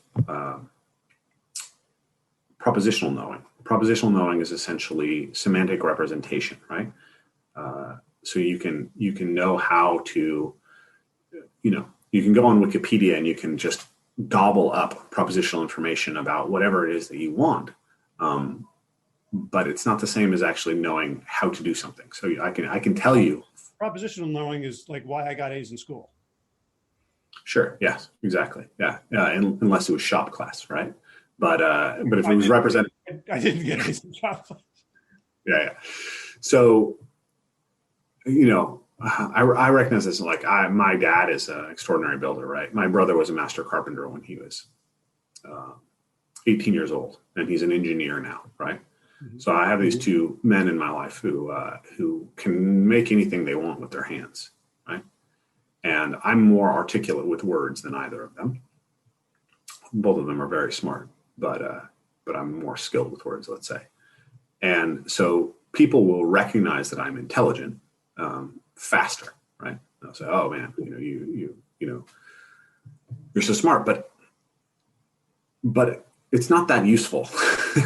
propositional knowing. Propositional knowing is essentially semantic representation, right? So you can know how to, you can go on Wikipedia and you can just gobble up propositional information about whatever it is that you want. But it's not the same as actually knowing how to do something. So I can tell you. Propositional knowing is like why I got A's in school. Sure. Yes, exactly. Yeah. Unless it was shop class, right? But if it was represented, I didn't get A's in shop class. Yeah. So, I recognize this. Like, my dad is an extraordinary builder, right? My brother was a master carpenter when he was 18 years old, and he's an engineer now, right? Mm-hmm. So I have these 2 men in my life who can make anything they want with their hands, right? And I'm more articulate with words than either of them. Both of them are very smart, but I'm more skilled with words, let's say. And so people will recognize that I'm intelligent faster, right? They'll say, "Oh man, you're so smart," but it's not that useful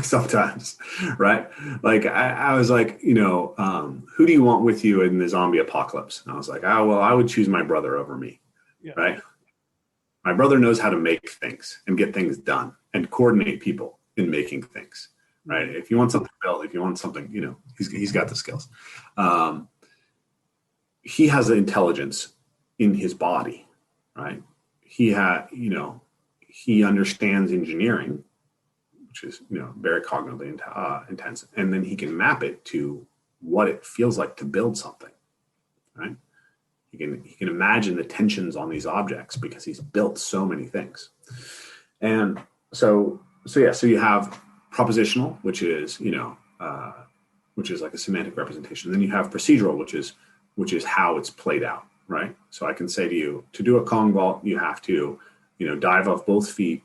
sometimes, right? Like I was like, who do you want with you in the zombie apocalypse? And I was like, I would choose my brother over me, right? My brother knows how to make things and get things done and coordinate people in making things, right? If you want something built, if you want something, he's got the skills. He has the intelligence in his body, right? He understands engineering, which is, very cognitively intense. And then he can map it to what it feels like to build something, right? He can imagine the tensions on these objects because he's built so many things. And so you have propositional, which is like a semantic representation. Then you have procedural, which is how it's played out, right? So I can say to you, to do a Kong vault, you have to, dive off both feet,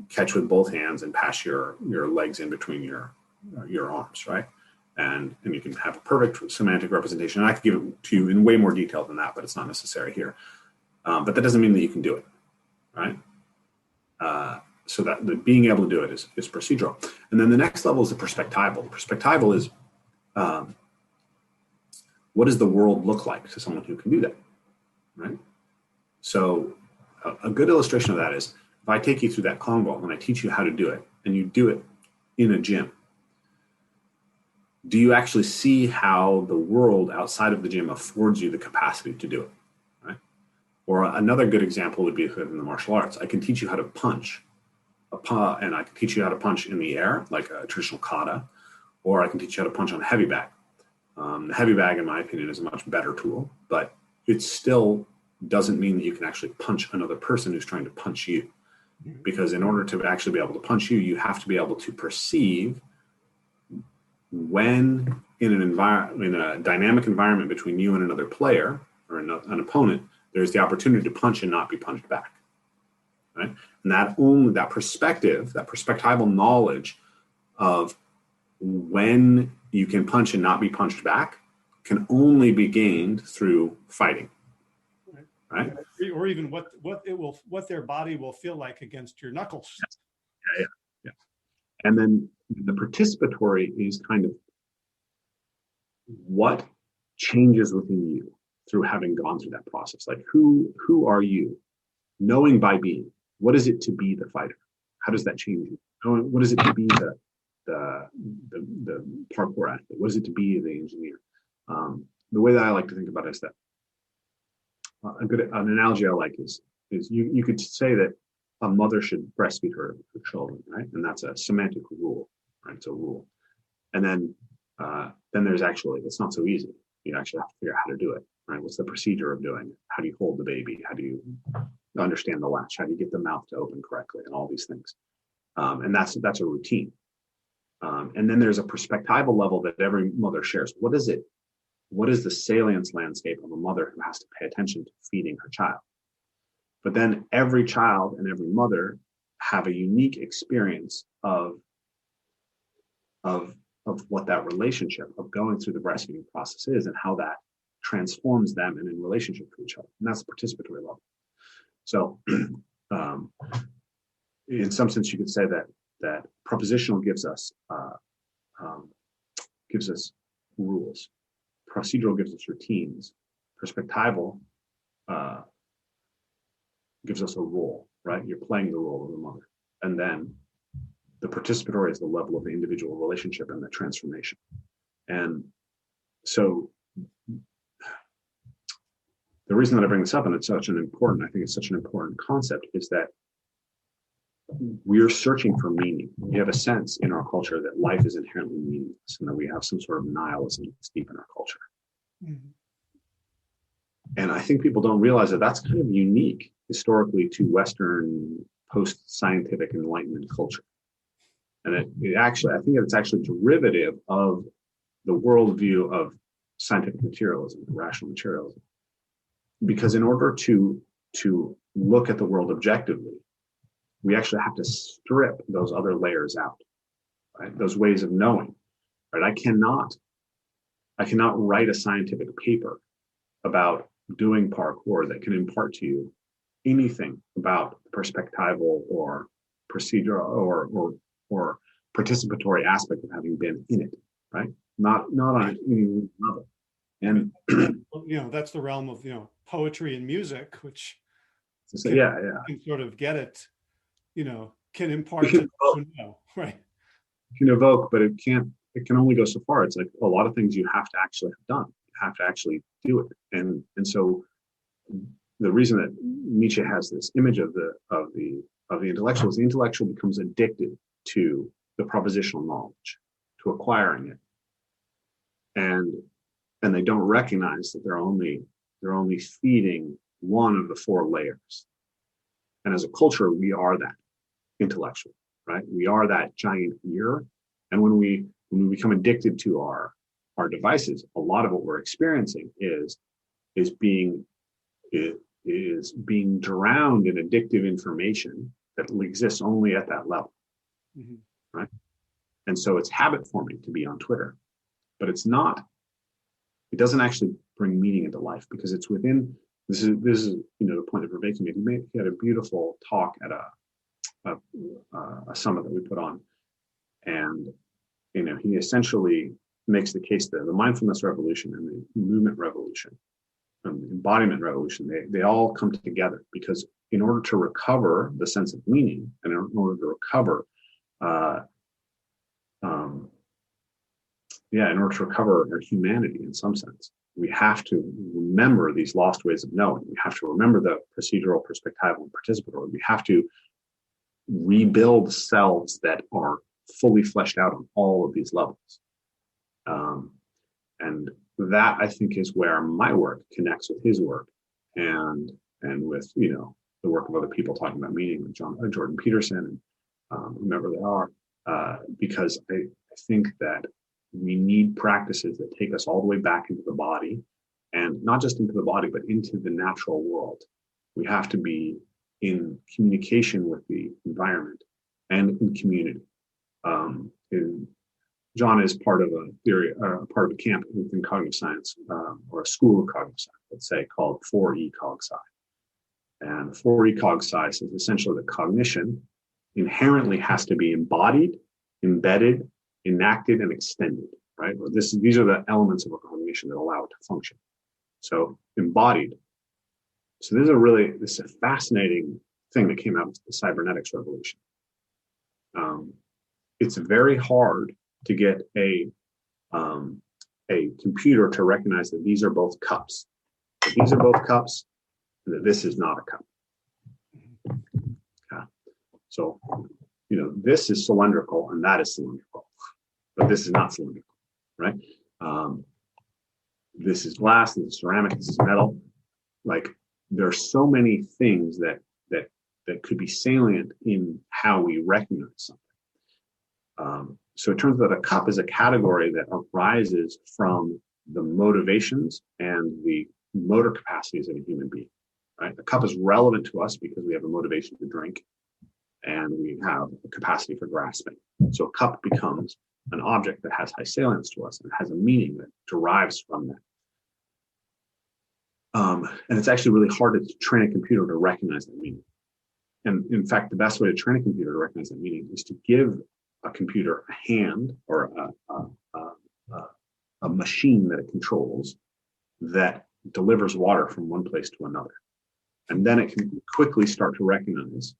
catch with both hands, and pass your legs in between your arms, right? And you can have a perfect semantic representation. And I could give it to you in way more detail than that, but it's not necessary here. But that doesn't mean that you can do it, right? So that the being able to do it is procedural. And then the next level is the perspectival. Perspectival is what does the world look like to someone who can do that, right? So a good illustration of that is if I take you through that Kong vault and I teach you how to do it, and you do it in a gym, do you actually see how the world outside of the gym affords you the capacity to do it, right? Or another good example would be in the martial arts. I can teach you how to punch and I can teach you how to punch in the air, like a traditional kata, or I can teach you how to punch on a heavy bag. The heavy bag, in my opinion, is a much better tool, but it still doesn't mean that you can actually punch another person who's trying to punch you. Because in order to actually be able to punch you, you have to be able to perceive when in a dynamic environment between you and another player or an opponent, there's the opportunity to punch and not be punched back. Right? And that perspectival knowledge of when you can punch and not be punched back can only be gained through fighting. Right? Or even what their body will feel like against your knuckles. Yeah. And then the participatory is kind of what changes within you through having gone through that process. Like who are you? Knowing by being. What is it to be the fighter? How does that change you? What is it to be the parkour athlete? What is it to be the engineer? The way that I like to think about it is that an analogy I like is you could say that a mother should breastfeed her children, right? And that's a semantic rule, right? It's a rule. And then there's actually, it's not so easy. You actually have to figure out how to do it, right? What's the procedure of doing it? How do you hold the baby? How do you understand the latch? How do you get the mouth to open correctly? And all these things. And that's a routine. And then there's a perspectival level that every mother shares. What is it? What is the salience landscape of a mother who has to pay attention to feeding her child? But then every child and every mother have a unique experience of what that relationship of going through the breastfeeding process is and how that transforms them and in relationship to each other. And that's the participatory level. So in some sense, you could say that propositional gives us rules. Procedural gives us routines. Perspectival gives us a role, right? You're playing the role of the mother. And then the participatory is the level of the individual relationship and the transformation. And so the reason that I bring this up, and it's such an important, I think it's such an important concept, is that we're searching for meaning. We have a sense in our culture that life is inherently meaningless and that we have some sort of nihilism that's deep in our culture. Mm-hmm. And I think people don't realize that that's kind of unique historically to Western post-scientific Enlightenment culture. And it actually, I think it's actually derivative of the worldview of scientific materialism, rational materialism. Because in order to look at the world objectively, we actually have to strip those other layers out, right? Those ways of knowing, right? I cannot write a scientific paper about doing parkour that can impart to you anything about perspectival or procedural or participatory aspect of having been in it, right? Not on any level. And that's the realm of poetry and music, which can sort of get it, can impart to know, right? It can evoke, but it can only go so far. It's like a lot of things you have to actually have done. You have to actually do it. And so the reason that Nietzsche has this image of the intellectual is the intellectual becomes addicted to the propositional knowledge, to acquiring it. And they don't recognize that they're only feeding one of the four layers. And as a culture, we are that intellectual, right? We are that giant ear. And when we become addicted to our devices, a lot of what we're experiencing is being drowned in addictive information that exists only at that level, mm-hmm. Right? And so it's habit forming to be on Twitter, but it doesn't actually bring meaning into life because it's within. This is the point that Rafe made. He had a beautiful talk at a summit that we put on, and he essentially makes the case that the mindfulness revolution and the movement revolution and the embodiment revolution, they all come together because in order to recover the sense of meaning and in order to recover in order to recover our humanity in some sense, we have to remember these lost ways of knowing. We have to remember the procedural, perspectival, and participatory. We have to rebuild selves that are fully fleshed out on all of these levels. And that, I think, is where my work connects with his work, and with, the work of other people talking about meaning, like Jordan Peterson and whomever they are, because I think that we need practices that take us all the way back into the body, and not just into the body, but into the natural world. We have to be in communication with the environment and in community. John is part of a theory, part of a camp within cognitive science, or a school of cognitive science, let's say, called 4E Cog Sci. And 4E Cog Sci is essentially that cognition inherently has to be embodied, embedded, enacted, and extended, right? These are the elements of a cognition that allow it to function. So embodied. So this is a fascinating thing that came out of the cybernetics revolution. It's very hard to get a computer to recognize that these are both cups. That these are both cups, and that this is not a cup. Okay. So, this is cylindrical and that is cylindrical, but this is not cylindrical, right? This is glass, this is ceramic, this is metal. Like, there are so many things that could be salient in how we recognize something. So it turns out a cup is a category that arises from the motivations and the motor capacities of a human being, right? The cup is relevant to us because we have a motivation to drink and we have a capacity for grasping. So a cup becomes an object that has high salience to us and has a meaning that derives from that. And it's actually really hard to train a computer to recognize that meaning. And in fact, the best way to train a computer to recognize that meaning is to give a computer a hand or a machine that it controls that delivers water from one place to another. And then it can quickly start to recognize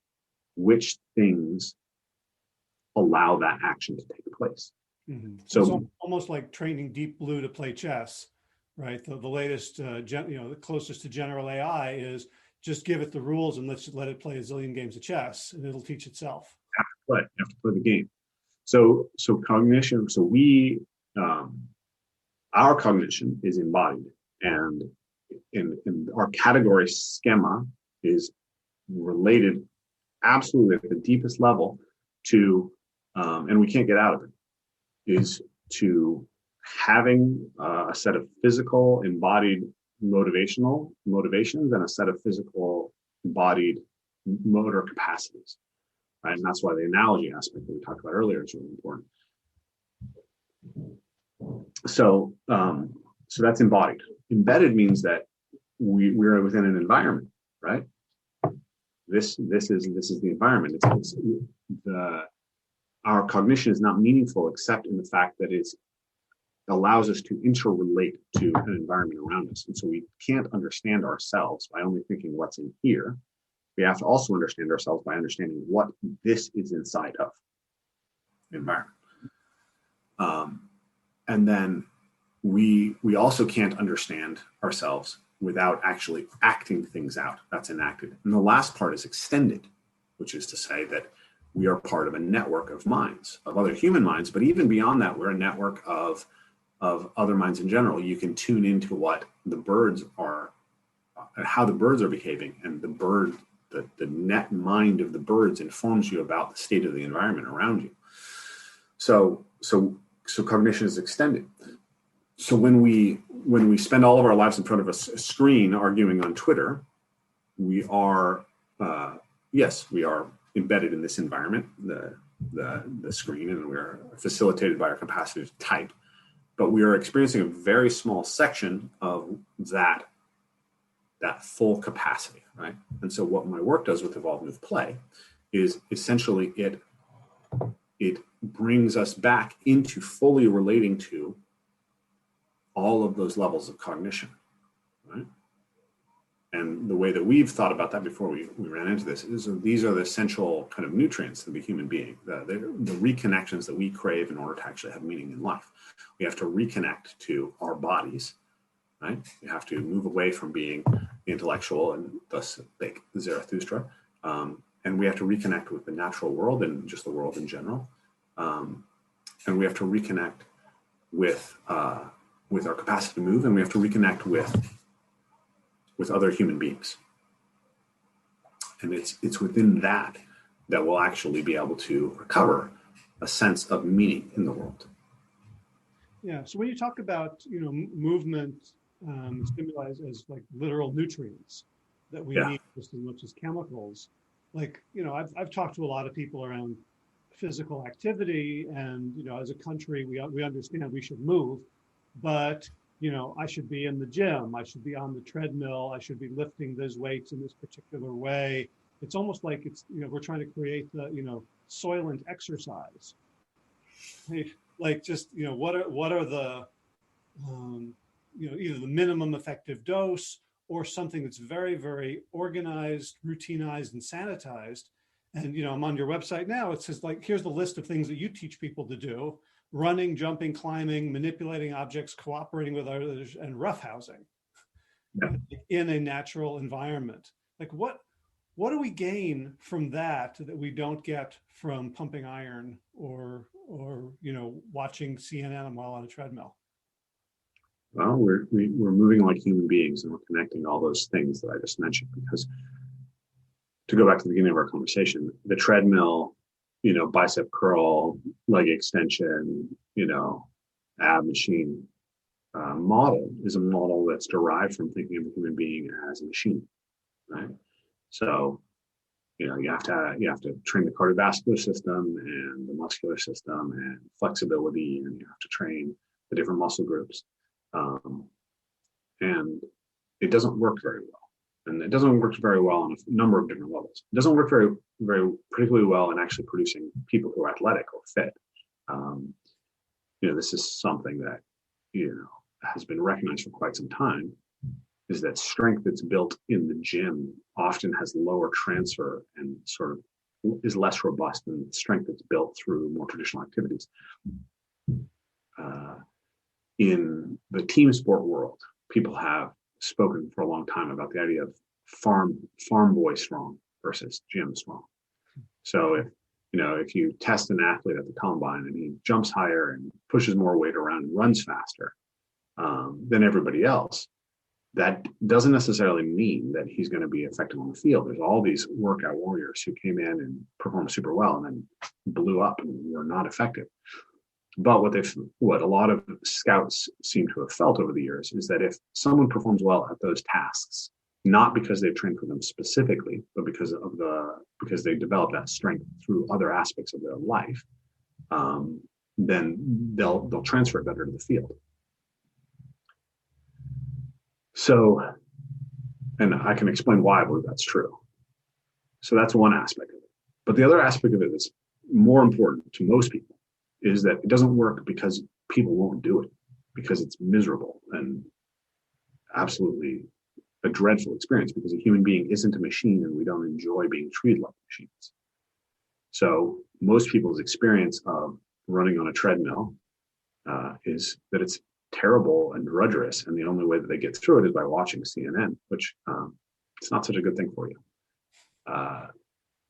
which things allow that action to take place. Mm-hmm. So it's almost like training Deep Blue to play chess, right? The latest, the closest to general AI is just give it the rules and let it play a zillion games of chess, and it'll teach itself. You have to play the game. So cognition. So we, our cognition is embodied, and in our category schema is related absolutely at the deepest level to, and we can't get out of it, is to having a set of physical embodied motivations and a set of physical embodied motor capacities. Right? And that's why the analogy aspect that we talked about earlier is really important. So that's embodied. Embedded means that we're within an environment, right? This is the environment. Our cognition is not meaningful except in the fact that it allows us to interrelate to an environment around us. And so we can't understand ourselves by only thinking what's in here. We have to also understand ourselves by understanding what this is inside of the environment. And then we also can't understand ourselves without actually acting things out. That's enacted. And the last part is extended, which is to say that we are part of a network of minds, of other human minds. But even beyond that, we're a network of other minds in general. You can tune into what the birds are, how the birds are behaving, and the net mind of the birds informs you about the state of the environment around you. So cognition is extended. So when we spend all of our lives in front of a screen arguing on Twitter, we are we are embedded in this environment, the screen, and we are facilitated by our capacity to type. But we are experiencing a very small section of that full capacity, right? And so what my work does with Evolve Move Play is essentially it brings us back into fully relating to all of those levels of cognition, right? And the way that we've thought about that before we ran into this is these are the essential kind of nutrients of the human being, the reconnections that we crave in order to actually have meaning in life. We have to reconnect to our bodies, right? We have to move away from being intellectual and thus like Zarathustra, and we have to reconnect with the natural world and just the world in general. And we have to reconnect with our capacity to move, and we have to reconnect with other human beings. And it's within that we'll actually be able to recover a sense of meaning in the world. Yeah. So when you talk about, movement stimuli as like literal nutrients that we need just as much as chemicals, like, I've talked to a lot of people around physical activity, and, as a country, we understand we should move, but, I should be in the gym, I should be on the treadmill, I should be lifting those weights in this particular way. It's almost like it's, we're trying to create the, soylent exercise. Like just, what are the, either the minimum effective dose or something that's very, very organized, routinized, and sanitized. And, I'm on your website now. It says, like, here's the list of things that you teach people to do: running, jumping, climbing, manipulating objects, cooperating with others, and roughhousing in a natural environment. Like, what do we gain from that we don't get from pumping iron or watching CNN while on a treadmill? Well, we're moving like human beings, and we're connecting all those things that I just mentioned. Because to go back to the beginning of our conversation, the treadmill, bicep curl, leg extension, ab machine model is a model that's derived from thinking of a human being as a machine, right? So, you have to train the cardiovascular system and the muscular system and flexibility, and you have to train the different muscle groups. And it doesn't work very well. And it doesn't work very well on a number of different levels. It doesn't work very, very particularly well in actually producing people who are athletic or fit. This is something that, has been recognized for quite some time, is that strength that's built in the gym often has lower transfer and sort of is less robust than strength that's built through more traditional activities. In the team sport world, people have spoken for a long time about the idea of farm boy strong versus gym strong. So if you test an athlete at the combine and he jumps higher and pushes more weight around and runs faster than everybody else, that doesn't necessarily mean that he's going to be effective on the field. There's all these workout warriors who came in and performed super well and then blew up and were not effective. But what a lot of scouts seem to have felt over the years is that if someone performs well at those tasks, not because they've trained for them specifically, but because they develop that strength through other aspects of their life, then they'll transfer it better to the field. So, and I can explain why I believe that's true. So that's one aspect of it. But the other aspect of it that's more important to most people is that it doesn't work because people won't do it, because it's miserable and absolutely a dreadful experience, because a human being isn't a machine and we don't enjoy being treated like machines. So most people's experience of running on a treadmill is that it's terrible and drudgerous, and the only way that they get through it is by watching CNN, which it's not such a good thing for you.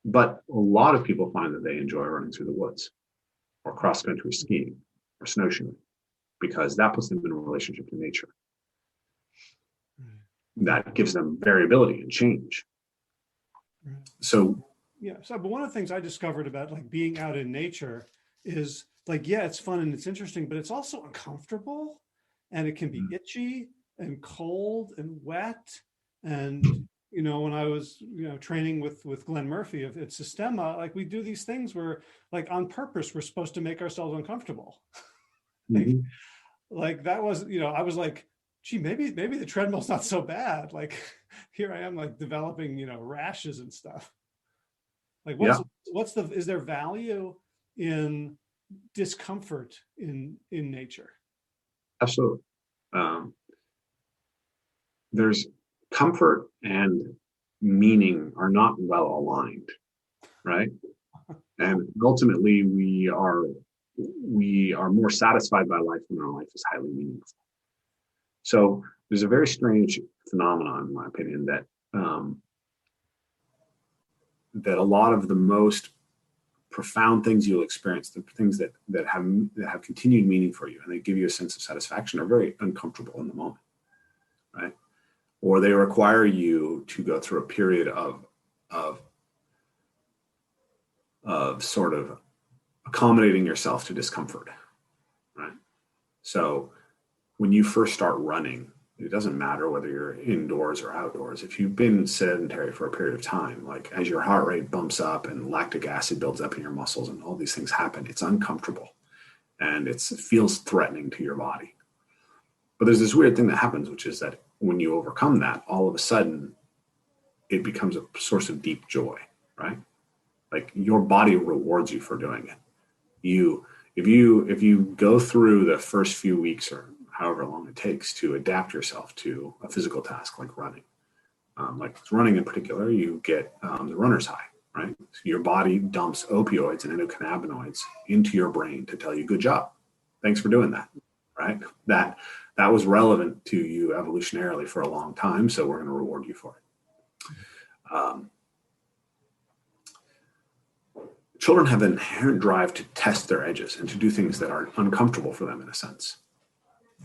But a lot of people find that they enjoy running through the woods or cross-country skiing or snowshoeing, because that puts them in a relationship to nature. That gives them variability and change. So but one of the things I discovered about like being out in nature is like, it's fun and it's interesting, but it's also uncomfortable, and it can be itchy and cold and wet. And when I was training with Glenn Murphy at Sistema, like we do these things where like on purpose we're supposed to make ourselves uncomfortable. like that was I was like, gee, maybe the treadmill's not so bad. Like here I am like developing rashes and stuff. Like is there value in discomfort in nature? Absolutely. There's comfort and meaning are not well aligned, right? And ultimately we are more satisfied by life when our life is highly meaningful. So there's a very strange phenomenon, in my opinion, that that a lot of the most profound things you'll experience, the things that have continued meaning for you and they give you a sense of satisfaction, are very uncomfortable in the moment, right? Or they require you to go through a period of sort of accommodating yourself to discomfort, right? So when you first start running, it doesn't matter whether you're indoors or outdoors. If you've been sedentary for a period of time, like as your heart rate bumps up and lactic acid builds up in your muscles and all these things happen, it's uncomfortable and it feels threatening to your body. But there's this weird thing that happens, which is that when you overcome that, all of a sudden it becomes a source of deep joy, right? Like your body rewards you for doing it. If you go through the first few weeks or however long it takes to adapt yourself to a physical task like running in particular, you get the runner's high, right? So your body dumps opioids and endocannabinoids into your brain to tell you, good job, thanks for doing that, right? That was relevant to you evolutionarily for a long time, so we're going to reward you for it. Children have an inherent drive to test their edges and to do things that are uncomfortable for them in a sense.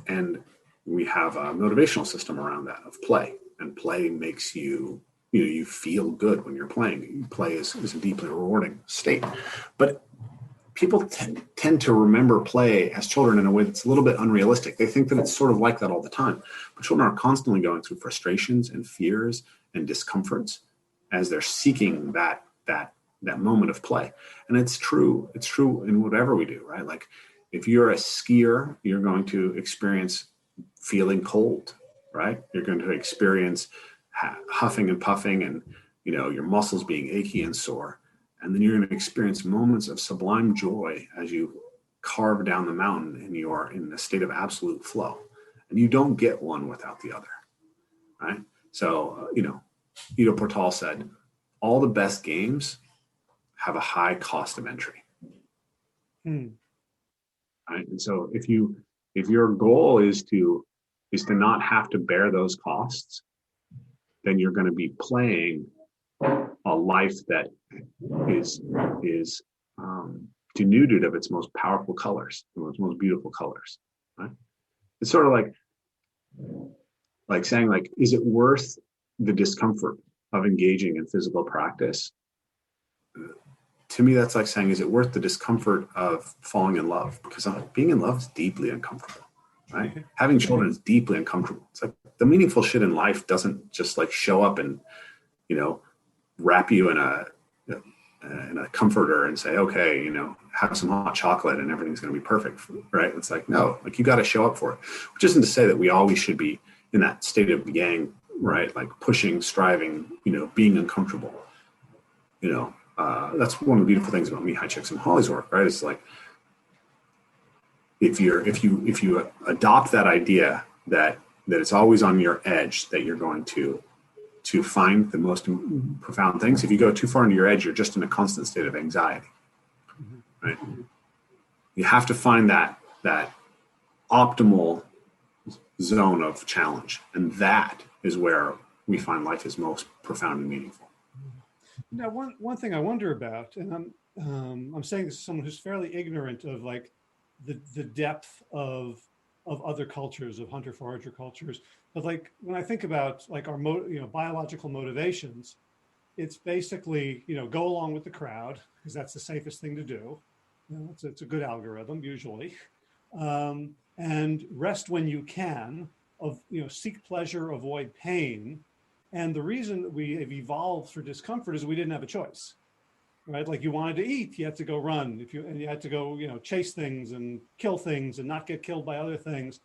And we have a motivational system around that of play. And play makes you feel good when you're playing. Play is a deeply rewarding state. But people tend to remember play as children in a way that's a little bit unrealistic. They think that it's sort of like that all the time. But children are constantly going through frustrations and fears and discomforts as they're seeking that moment of play. And it's true in whatever we do, right? Like if you're a skier, you're going to experience feeling cold, right? You're going to experience huffing and puffing and, your muscles being achy and sore. And then you're going to experience moments of sublime joy as you carve down the mountain and you're in a state of absolute flow. And you don't get one without the other, right? So, Ido Portal said, all the best games have a high cost of entry. Right? And so if your goal is to not have to bear those costs, then you're going to be playing a life that is denuded of its most powerful colors, its most beautiful colors. Right? It's sort of like saying, like, is it worth the discomfort of engaging in physical practice? To me, that's like saying, is it worth the discomfort of falling in love? Because being in love is deeply uncomfortable, right? Having children is deeply uncomfortable. It's like the meaningful shit in life doesn't just like show up and, wrap you in a comforter and say, okay, have some hot chocolate and everything's going to be perfect, right? It's like, no, like you got to show up for it, which isn't to say that we always should be in that state of yang, right? Like pushing, striving, being uncomfortable, that's one of the beautiful things about Mihai Csikszentmihalyi's work, right? It's like if you adopt that idea that it's always on your edge, that you're going to find the most profound things. If you go too far into your edge, you're just in a constant state of anxiety, right? You have to find that optimal zone of challenge, and that is where we find life is most profound and meaningful. Now, one thing I wonder about, and I'm saying this to someone who's fairly ignorant of like the depth of other cultures, of hunter-forager cultures, but like when I think about like our biological motivations, it's basically go along with the crowd because that's the safest thing to do. It's a good algorithm usually, and rest when you can. Seek pleasure, avoid pain. And the reason that we have evolved through discomfort is we didn't have a choice, right? Like you wanted to eat, you had to go run. You had to go, chase things and kill things and not get killed by other things.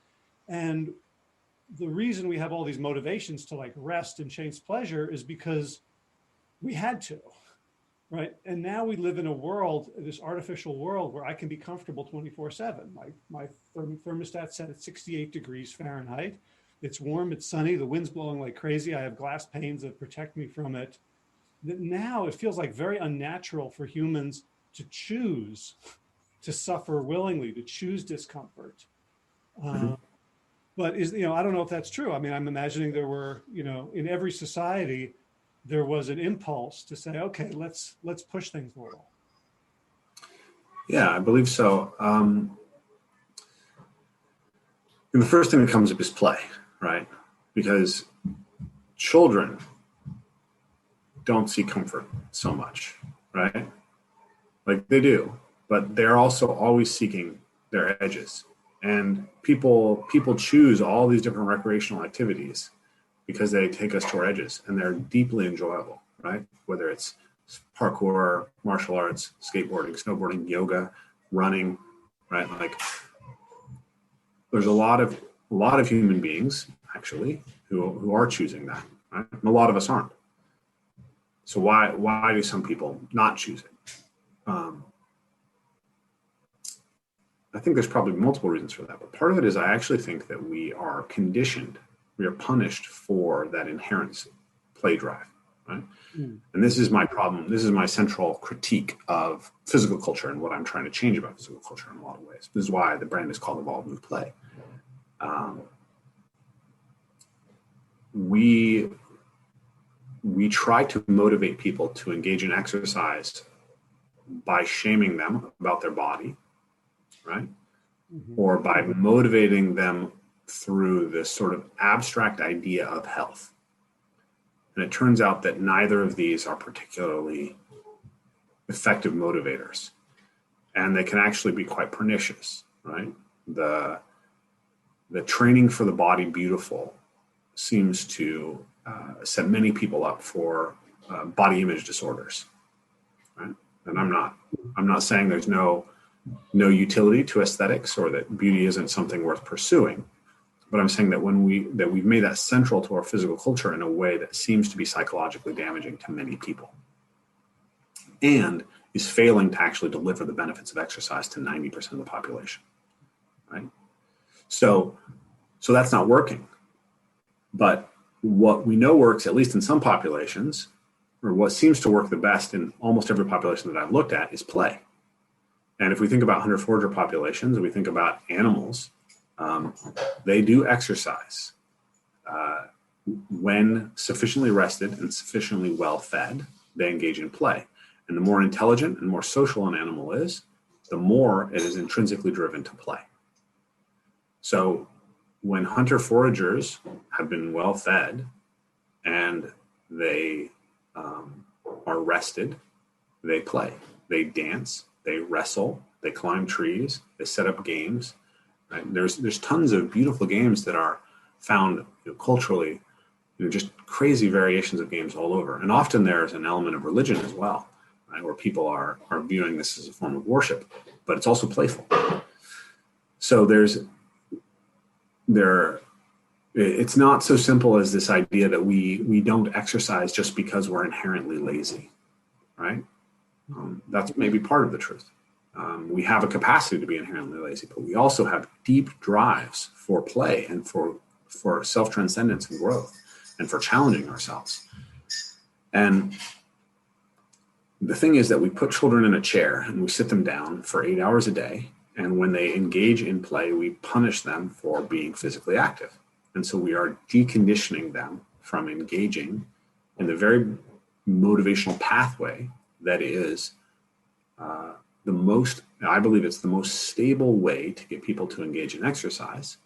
And the reason we have all these motivations to like rest and chase pleasure is because we had to, right? And now we live in a world, this artificial world where I can be comfortable 24/7. My thermostat set at 68 degrees Fahrenheit. It's warm, it's sunny, the wind's blowing like crazy. I have glass panes that protect me from it. Now it feels like very unnatural for humans to choose to suffer willingly, to choose discomfort. But I don't know if that's true. I mean, I'm imagining there were, in every society, there was an impulse to say, okay, let's push things a little. Yeah, I believe so. And the first thing that comes up is play, right? Because children don't see comfort so much, right? Like they do, but they're also always seeking their edges. And people choose all these different recreational activities because they take us to our edges and they're deeply enjoyable, right? Whether it's parkour, martial arts, skateboarding, snowboarding, yoga, running, right? Like there's a lot of human beings actually who are choosing that, right? And a lot of us aren't. So why do some people not choose it? I think there's probably multiple reasons for that, but part of it is I actually think that we are conditioned, we are punished for that inherent play drive, right? Mm. And this is my problem. This is my central critique of physical culture and what I'm trying to change about physical culture in a lot of ways. This is why the brand is called Evolve Move Play. We try to motivate people to engage in exercise by shaming them about their body, right? Mm-hmm. Or by motivating them through this sort of abstract idea of health. And it turns out that neither of these are particularly effective motivators. And they can actually be quite pernicious, right? The training for the body beautiful seems to set many people up for body image disorders, right? And I'm not saying there's no utility to aesthetics or that beauty isn't something worth pursuing, but I'm saying that we've made that central to our physical culture in a way that seems to be psychologically damaging to many people, and is failing to actually deliver the benefits of exercise to 90% of the population, right? So that's not working. But what we know works, at least in some populations, or what seems to work the best in almost every population that I've looked at, is play. And if we think about hunter-forager populations, we think about animals, they do exercise when sufficiently rested and sufficiently well-fed, they engage in play. And the more intelligent and more social an animal is, the more it is intrinsically driven to play. So when hunter-foragers have been well-fed and they are rested, they play, they dance, they wrestle, they climb trees, they set up games. Right? There's tons of beautiful games that are found culturally, just crazy variations of games all over. And often there's an element of religion as well, right? Where people are viewing this as a form of worship, but it's also playful. So it's not so simple as this idea that we don't exercise just because we're inherently lazy, right? That's maybe part of the truth. We have a capacity to be inherently lazy, but we also have deep drives for play and for self-transcendence and growth and for challenging ourselves. And the thing is that we put children in a chair and we sit them down for 8 hours a day. And when they engage in play, we punish them for being physically active. And so we are deconditioning them from engaging in the very motivational pathway that is I believe it's the most stable way to get people to engage in exercise.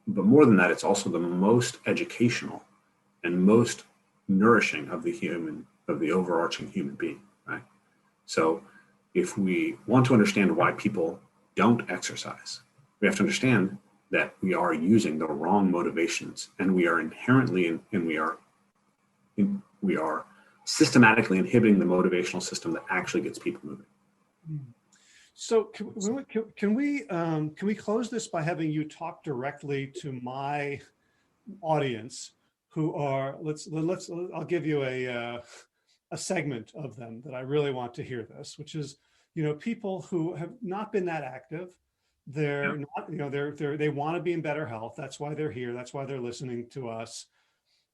But more than that, it's also the most educational and most nourishing of the overarching human being, right? So if we want to understand why people don't exercise, we have to understand that we are using the wrong motivations, and we are inherently we are systematically inhibiting the motivational system that actually gets people moving. So can we close this by having you talk directly to my audience, who are I'll give you a segment of them that I really want to hear this, which is people who have not been that active. They're not, they want to be in better health. That's why they're here. That's why they're listening to us.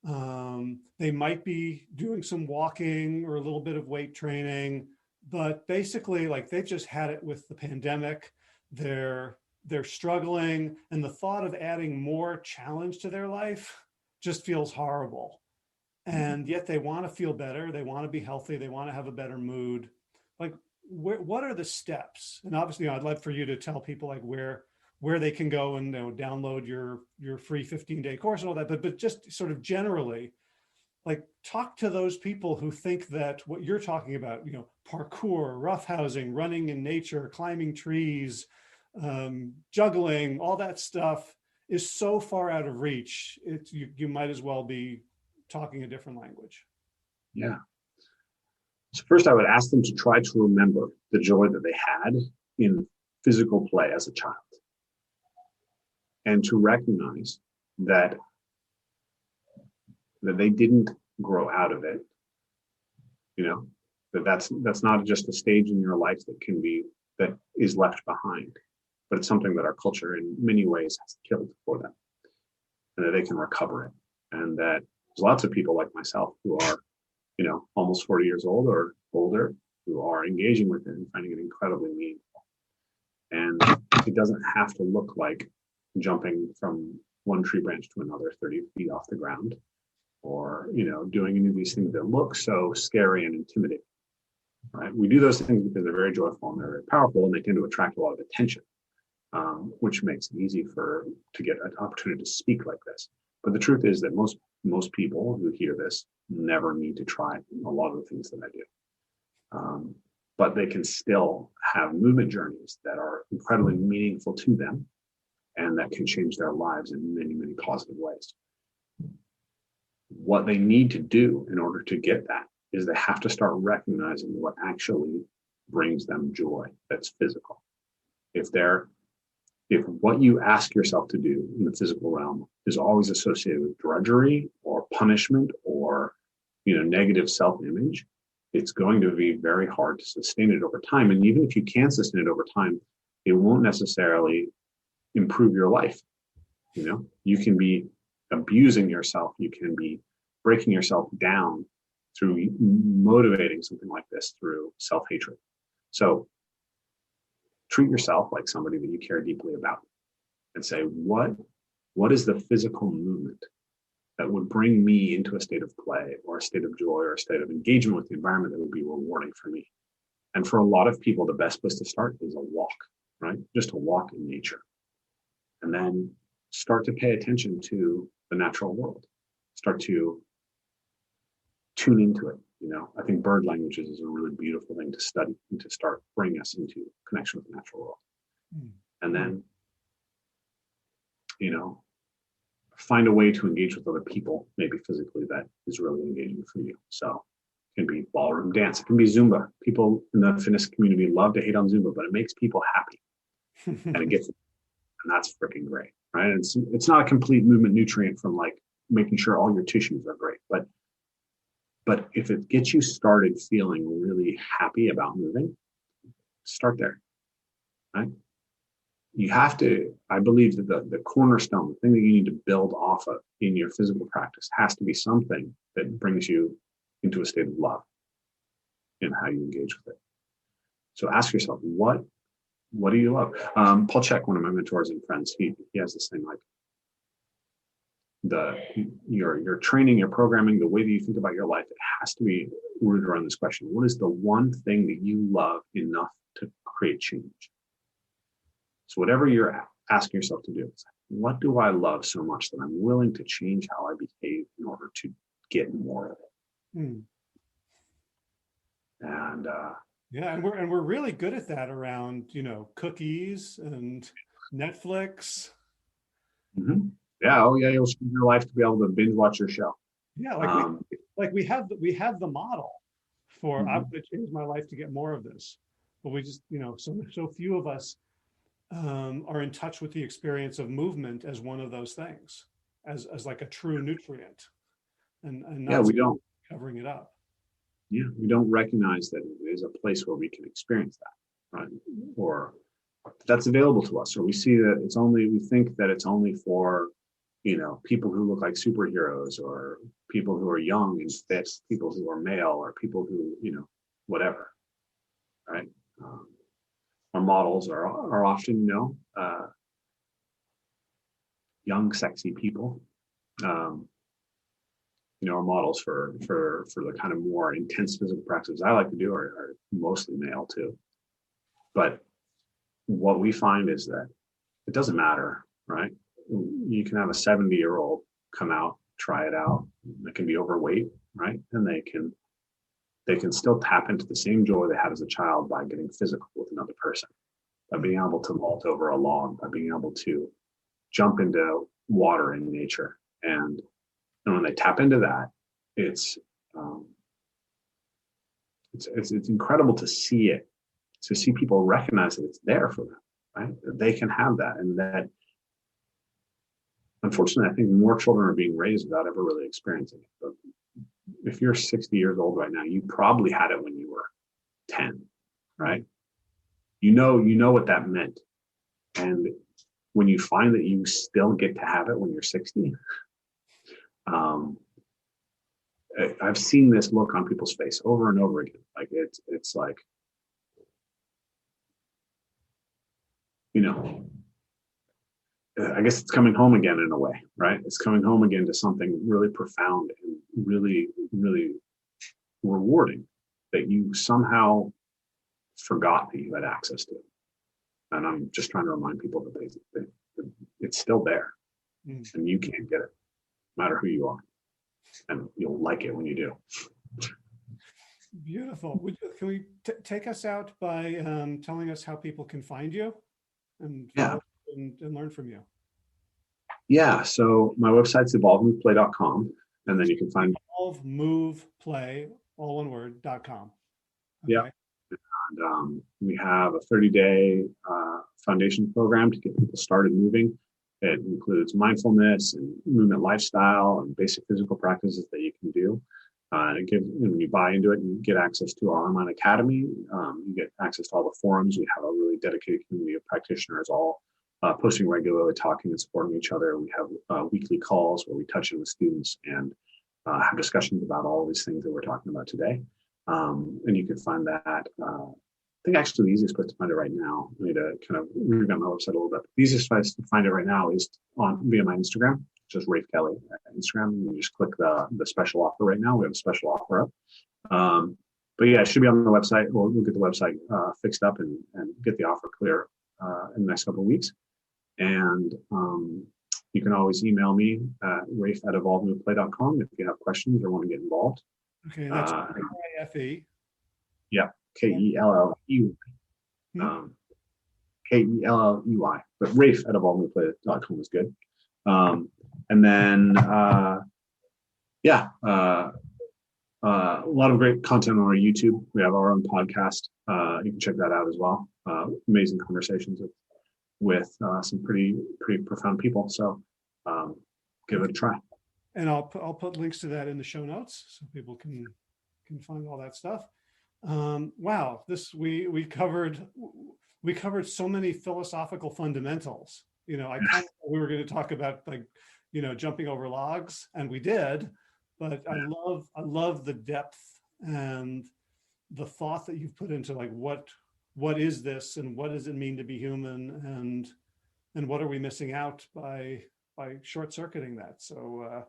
They might be doing some walking or a little bit of weight training, but basically, like, they've just had it with the pandemic. They're struggling, and the thought of adding more challenge to their life just feels horrible. and yet they want to feel better, they want to be healthy, they want to have a better mood. Like, what are the steps? And obviously, I'd love for you to tell people like where they can go and download your free 15-day course and all that. But just sort of generally, like, talk to those people who think that what you're talking about, parkour, roughhousing, running in nature, climbing trees, juggling, all that stuff is so far out of reach. You might as well be talking a different language. Yeah. So first, I would ask them to try to remember the joy that they had in physical play as a child, and to recognize that they didn't grow out of it. That's not just a stage in your life that is left behind, but it's something that our culture in many ways has killed for them, and that they can recover it. And that there's lots of people like myself who are, almost 40 years old or older, who are engaging with it and finding it incredibly meaningful. And it doesn't have to look like jumping from one tree branch to another 30 feet off the ground, or, doing any of these things that look so scary and intimidating, right? We do those things because they're very joyful and they're very powerful, and they tend to attract a lot of attention, which makes it easy to get an opportunity to speak like this. But the truth is that most people who hear this never need to try a lot of the things that I do. But they can still have movement journeys that are incredibly meaningful to them, and that can change their lives in many, many positive ways. What they need to do in order to get that is they have to start recognizing what actually brings them joy that's physical. If what you ask yourself to do in the physical realm is always associated with drudgery or punishment or, negative self-image, it's going to be very hard to sustain it over time. And even if you can sustain it over time, it won't necessarily improve your life. You can be abusing yourself. You can be breaking yourself down through motivating something like this through self-hatred. So treat yourself like somebody that you care deeply about, and say, what is the physical movement that would bring me into a state of play or a state of joy or a state of engagement with the environment that would be rewarding for me? And for a lot of people, the best place to start is a walk, right? Just a walk in nature. And then start to pay attention to the natural world. Start to tune into it. I think bird languages is a really beautiful thing to study and to start bringing us into connection with the natural world. And then, find a way to engage with other people, maybe physically, that is really engaging for you. So it can be ballroom dance. It can be Zumba. People in the fitness community love to hate on Zumba, but it makes people happy. And that's freaking great, right? And it's not a complete movement nutrient from like making sure all your tissues are great, but if it gets you started feeling really happy about moving, start there, right? You have to, I believe that the cornerstone, the thing that you need to build off of in your physical practice, has to be something that brings you into a state of love in how you engage with it. So ask yourself, what do you love? Paul Chek, one of my mentors and friends, he has this thing like, your training, your programming, the way that you think about your life, it has to be rooted around this question: what is the one thing that you love enough to create change? So whatever you're asking yourself to do, what do I love so much that I'm willing to change how I behave in order to get more of it? And yeah, and we're really good at that around, cookies and Netflix. Mm-hmm. Yeah. Oh yeah. You'll spend your life to be able to binge watch your show. Yeah. We have the model for, I'm going to change my life to get more of this, but we just, so few of us are in touch with the experience of movement as one of those things, as like a true nutrient, and not we don't covering it up. Yeah, we don't recognize that it is a place where we can experience that, right? Or that's available to us, or we see that we think that it's only for, people who look like superheroes, or people who are young and fit, people who are male, or people who, whatever, right? Our models are often, young, sexy people. our models for the kind of more intense physical practices I like to do are mostly male too. But what we find is that it doesn't matter, right? You can have a 70-year-old come out, try it out. They can be overweight, right? And they can still tap into the same joy they had as a child by getting physical with another person, by being able to vault over a log, by being able to jump into water in nature. And when they tap into that, it's incredible to see it, to see people recognize that it's there for them, right? That they can have that, and that, unfortunately, I think more children are being raised without ever really experiencing it. But if you're 60 years old right now, you probably had it when you were 10, right? You know what that meant. And when you find that you still get to have it when you're 60, I've seen this look on people's face over and over again. Like it's like, I guess it's coming home again in a way, right? It's coming home again to something really profound and really, really rewarding that you somehow forgot that you had access to. And I'm just trying to remind people that it's still there, and you can't get it, no matter who you are. And you'll like it when you do. Beautiful. Can we take us out by telling us how people can find you and follow and learn from you? Yeah. So my website's evolvemoveplay.com, and then you can find evolvemoveplay, all one word, .com. Okay. Yeah. And we have a 30-day foundation program to get people started moving. It includes mindfulness and movement lifestyle and basic physical practices that you can do. And when you buy into it, you get access to our online academy. You get access to all the forums. We have a really dedicated community of practitioners, all posting regularly, talking and supporting each other. We have weekly calls where we touch in with students and have discussions about all these things that we're talking about today. And you can find that. I think actually the easiest place to find it right now, I need to kind of revamp my website a little bit. The easiest place to find it right now is via my Instagram, which is Rafe Kelley at Instagram. And you just click the special offer right now. We have a special offer up. But yeah, it should be on the website. We'll get the website fixed up and get the offer clear in the next couple of weeks. And you can always email me at rafe@evolvemoveplay.com if you have questions or want to get involved. Okay, that's Rafe. Yeah, Kelley. Kelley, but Rafe@evolvemoveplay.com is good. And then, a lot of great content on our YouTube. We have our own podcast. You can check that out as well. Amazing conversations with some pretty profound people. So give it a try. And I'll put links to that in the show notes so people can find all that stuff. Wow, we covered so many philosophical fundamentals. I kind of thought we were going to talk about jumping over logs, and we did, but I love the depth and the thought that you've put into what is this and what does it mean to be human, and what are we missing out by short-circuiting that. So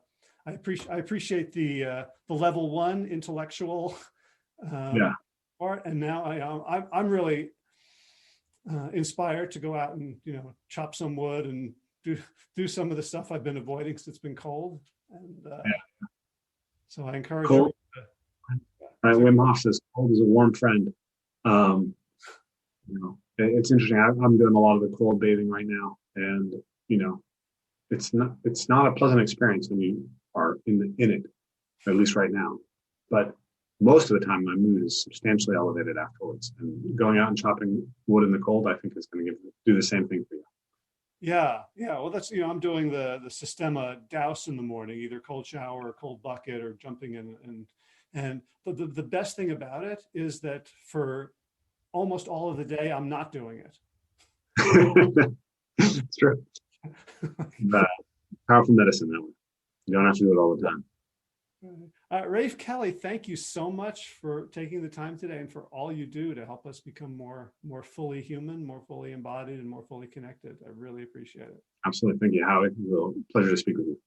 I appreciate the level one intellectual part, and now I'm really inspired to go out and chop some wood and do some of the stuff I've been avoiding because it's been cold, and so I encourage you. Right, Wim Hof says cold is a warm friend. It's interesting. I'm doing a lot of the cold bathing right now, and it's not a pleasant experience when you are in it, at least right now. But most of the time, my mood is substantially elevated afterwards. And going out and chopping wood in the cold, I think, is going to do the same thing for you. Yeah. Well, that's I'm doing the Sistema douse in the morning, either cold shower or cold bucket or jumping in, and the best thing about it is that for almost all of the day, I'm not doing it. It's true. Powerful medicine that way. You don't have to do it all the time. Rafe Kelley, thank you so much for taking the time today and for all you do to help us become more fully human, more fully embodied, and more fully connected. I really appreciate it. Absolutely. Thank you, Howie. It was a pleasure to speak with you.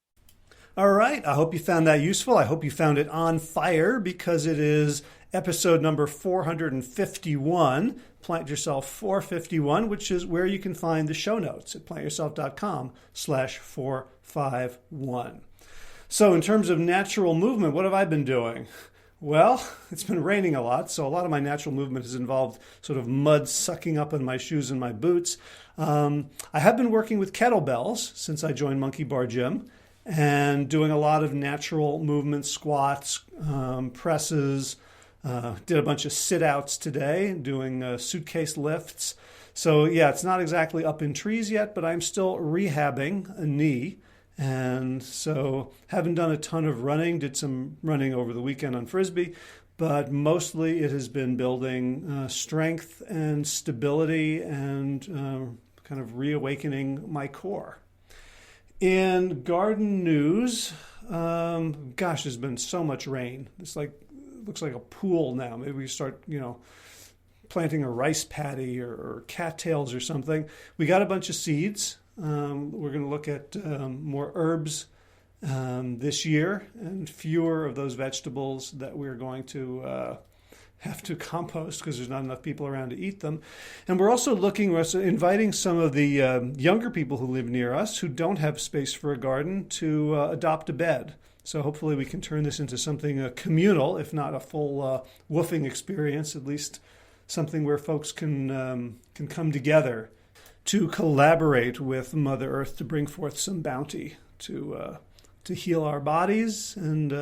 All right. I hope you found that useful. I hope you found it on fire, because it is episode number 451, Plant Yourself 451, which is where you can find the show notes at plantyourself.com/451. So in terms of natural movement, what have I been doing? Well, it's been raining a lot, so a lot of my natural movement has involved sort of mud sucking up in my shoes and my boots. I have been working with kettlebells since I joined Monkey Bar Gym, and doing a lot of natural movement, squats, presses. Did a bunch of sit-outs today, doing suitcase lifts. So yeah, it's not exactly up in trees yet, but I'm still rehabbing a knee. And so haven't done a ton of running, did some running over the weekend on Frisbee, but mostly it has been building strength and stability and kind of reawakening my core. In garden news, there's been so much rain. It's looks like a pool now. Maybe we start, planting a rice paddy or cattails or something. We got a bunch of seeds. We're going to look at more herbs this year, and fewer of those vegetables that we're going to have to compost because there's not enough people around to eat them. And we're also inviting some of the younger people who live near us who don't have space for a garden to adopt a bed. So hopefully we can turn this into something communal, if not a full woofing experience, at least something where folks can come together to collaborate with Mother Earth to bring forth some bounty to heal our bodies and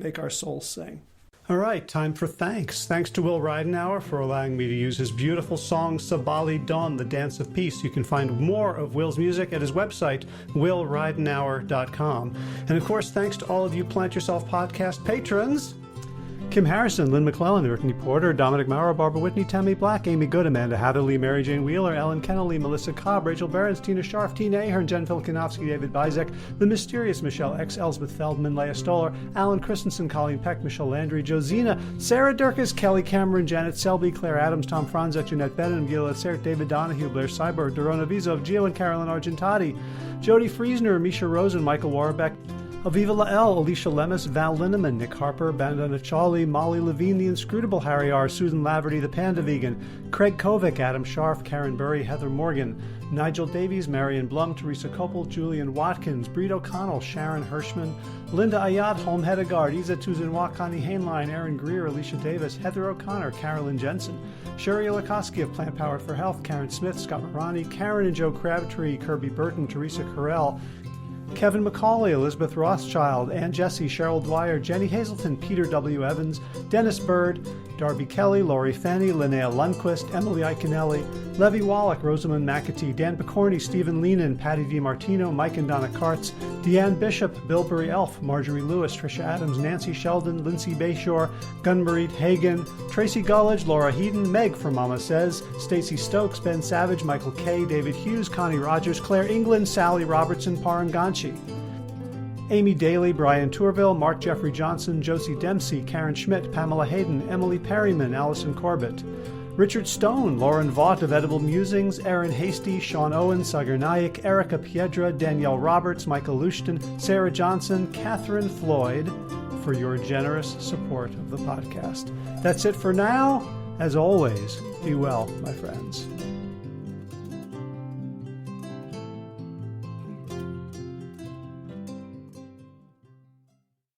make our souls sing. All right, time for thanks. Thanks to Will Ridenauer for allowing me to use his beautiful song Sabali Dawn, The Dance of Peace. You can find more of Will's music at his website, willridenauer.com. And of course, thanks to all of you Plant Yourself podcast patrons. Kim Harrison, Lynn McClellan, Brittany Porter, Dominic Maurer, Barbara Whitney, Tammy Black, Amy Good, Amanda Hatherley, Mary Jane Wheeler, Ellen Kennelly, Melissa Cobb, Rachel Behrens, Tina Scharf, Tina Ahern, Jen Filikanovsky, David Bizek, The Mysterious Michelle X, Elsbeth Feldman, Leah Stoller, Alan Christensen, Colleen Peck, Michelle Landry, Josina, Sarah Durkis, Kelly Cameron, Janet Selby, Claire Adams, Tom Franzek, Jeanette Bennett, Gila Sert, David Donahue, Blair Cyber, Dorona Vizov, Gio and Carolyn Argentati, Jody Friesner, Misha Rosen, Michael Warbeck, Aviva Lael, Alicia Lemus, Val Linneman, Nick Harper, Bandana Charlie, Molly Levine, The Inscrutable Harry R., Susan Laverty, The Panda Vegan, Craig Kovic, Adam Scharf, Karen Burry, Heather Morgan, Nigel Davies, Marion Blum, Teresa Koppel, Julian Watkins, Breed O'Connell, Sharon Hirschman, Linda Ayad, Holm Hedegaard, Isa Tuzinwa, Connie Hainline, Aaron Greer, Alicia Davis, Heather O'Connor, Carolyn Jensen, Sherry Olakoski of Plant Powered for Health, Karen Smith, Scott Morani, Karen and Joe Crabtree, Kirby Burton, Teresa Carell, Kevin McCauley, Elizabeth Rothschild, Ann Jesse, Cheryl Dwyer, Jenny Hazelton, Peter W. Evans, Dennis Bird, Darby Kelly, Laurie Fanny, Linnea Lundquist, Emily Iconelli, Levy Wallach, Rosamund McAtee, Dan Picorni, Stephen Leenan, Patty DiMartino, Mike and Donna Kartz, Deanne Bishop, Billbury Elf, Marjorie Lewis, Tricia Adams, Nancy Sheldon, Lindsay Bayshore, Gunmarie Hagan, Tracy Gullidge, Laura Heaton, Meg from Mama Says, Stacey Stokes, Ben Savage, Michael Kay, David Hughes, Connie Rogers, Claire England, Sally Robertson, Paranganchi, Amy Daly, Brian Tourville, Mark Jeffrey Johnson, Josie Dempsey, Karen Schmidt, Pamela Hayden, Emily Perryman, Allison Corbett, Richard Stone, Lauren Vaught of Edible Musings, Aaron Hasty, Sean Owen, Sagar Naik, Erica Piedra, Danielle Roberts, Michael Lushton, Sarah Johnson, Catherine Floyd, for your generous support of the podcast. That's it for now. As always, be well, my friends.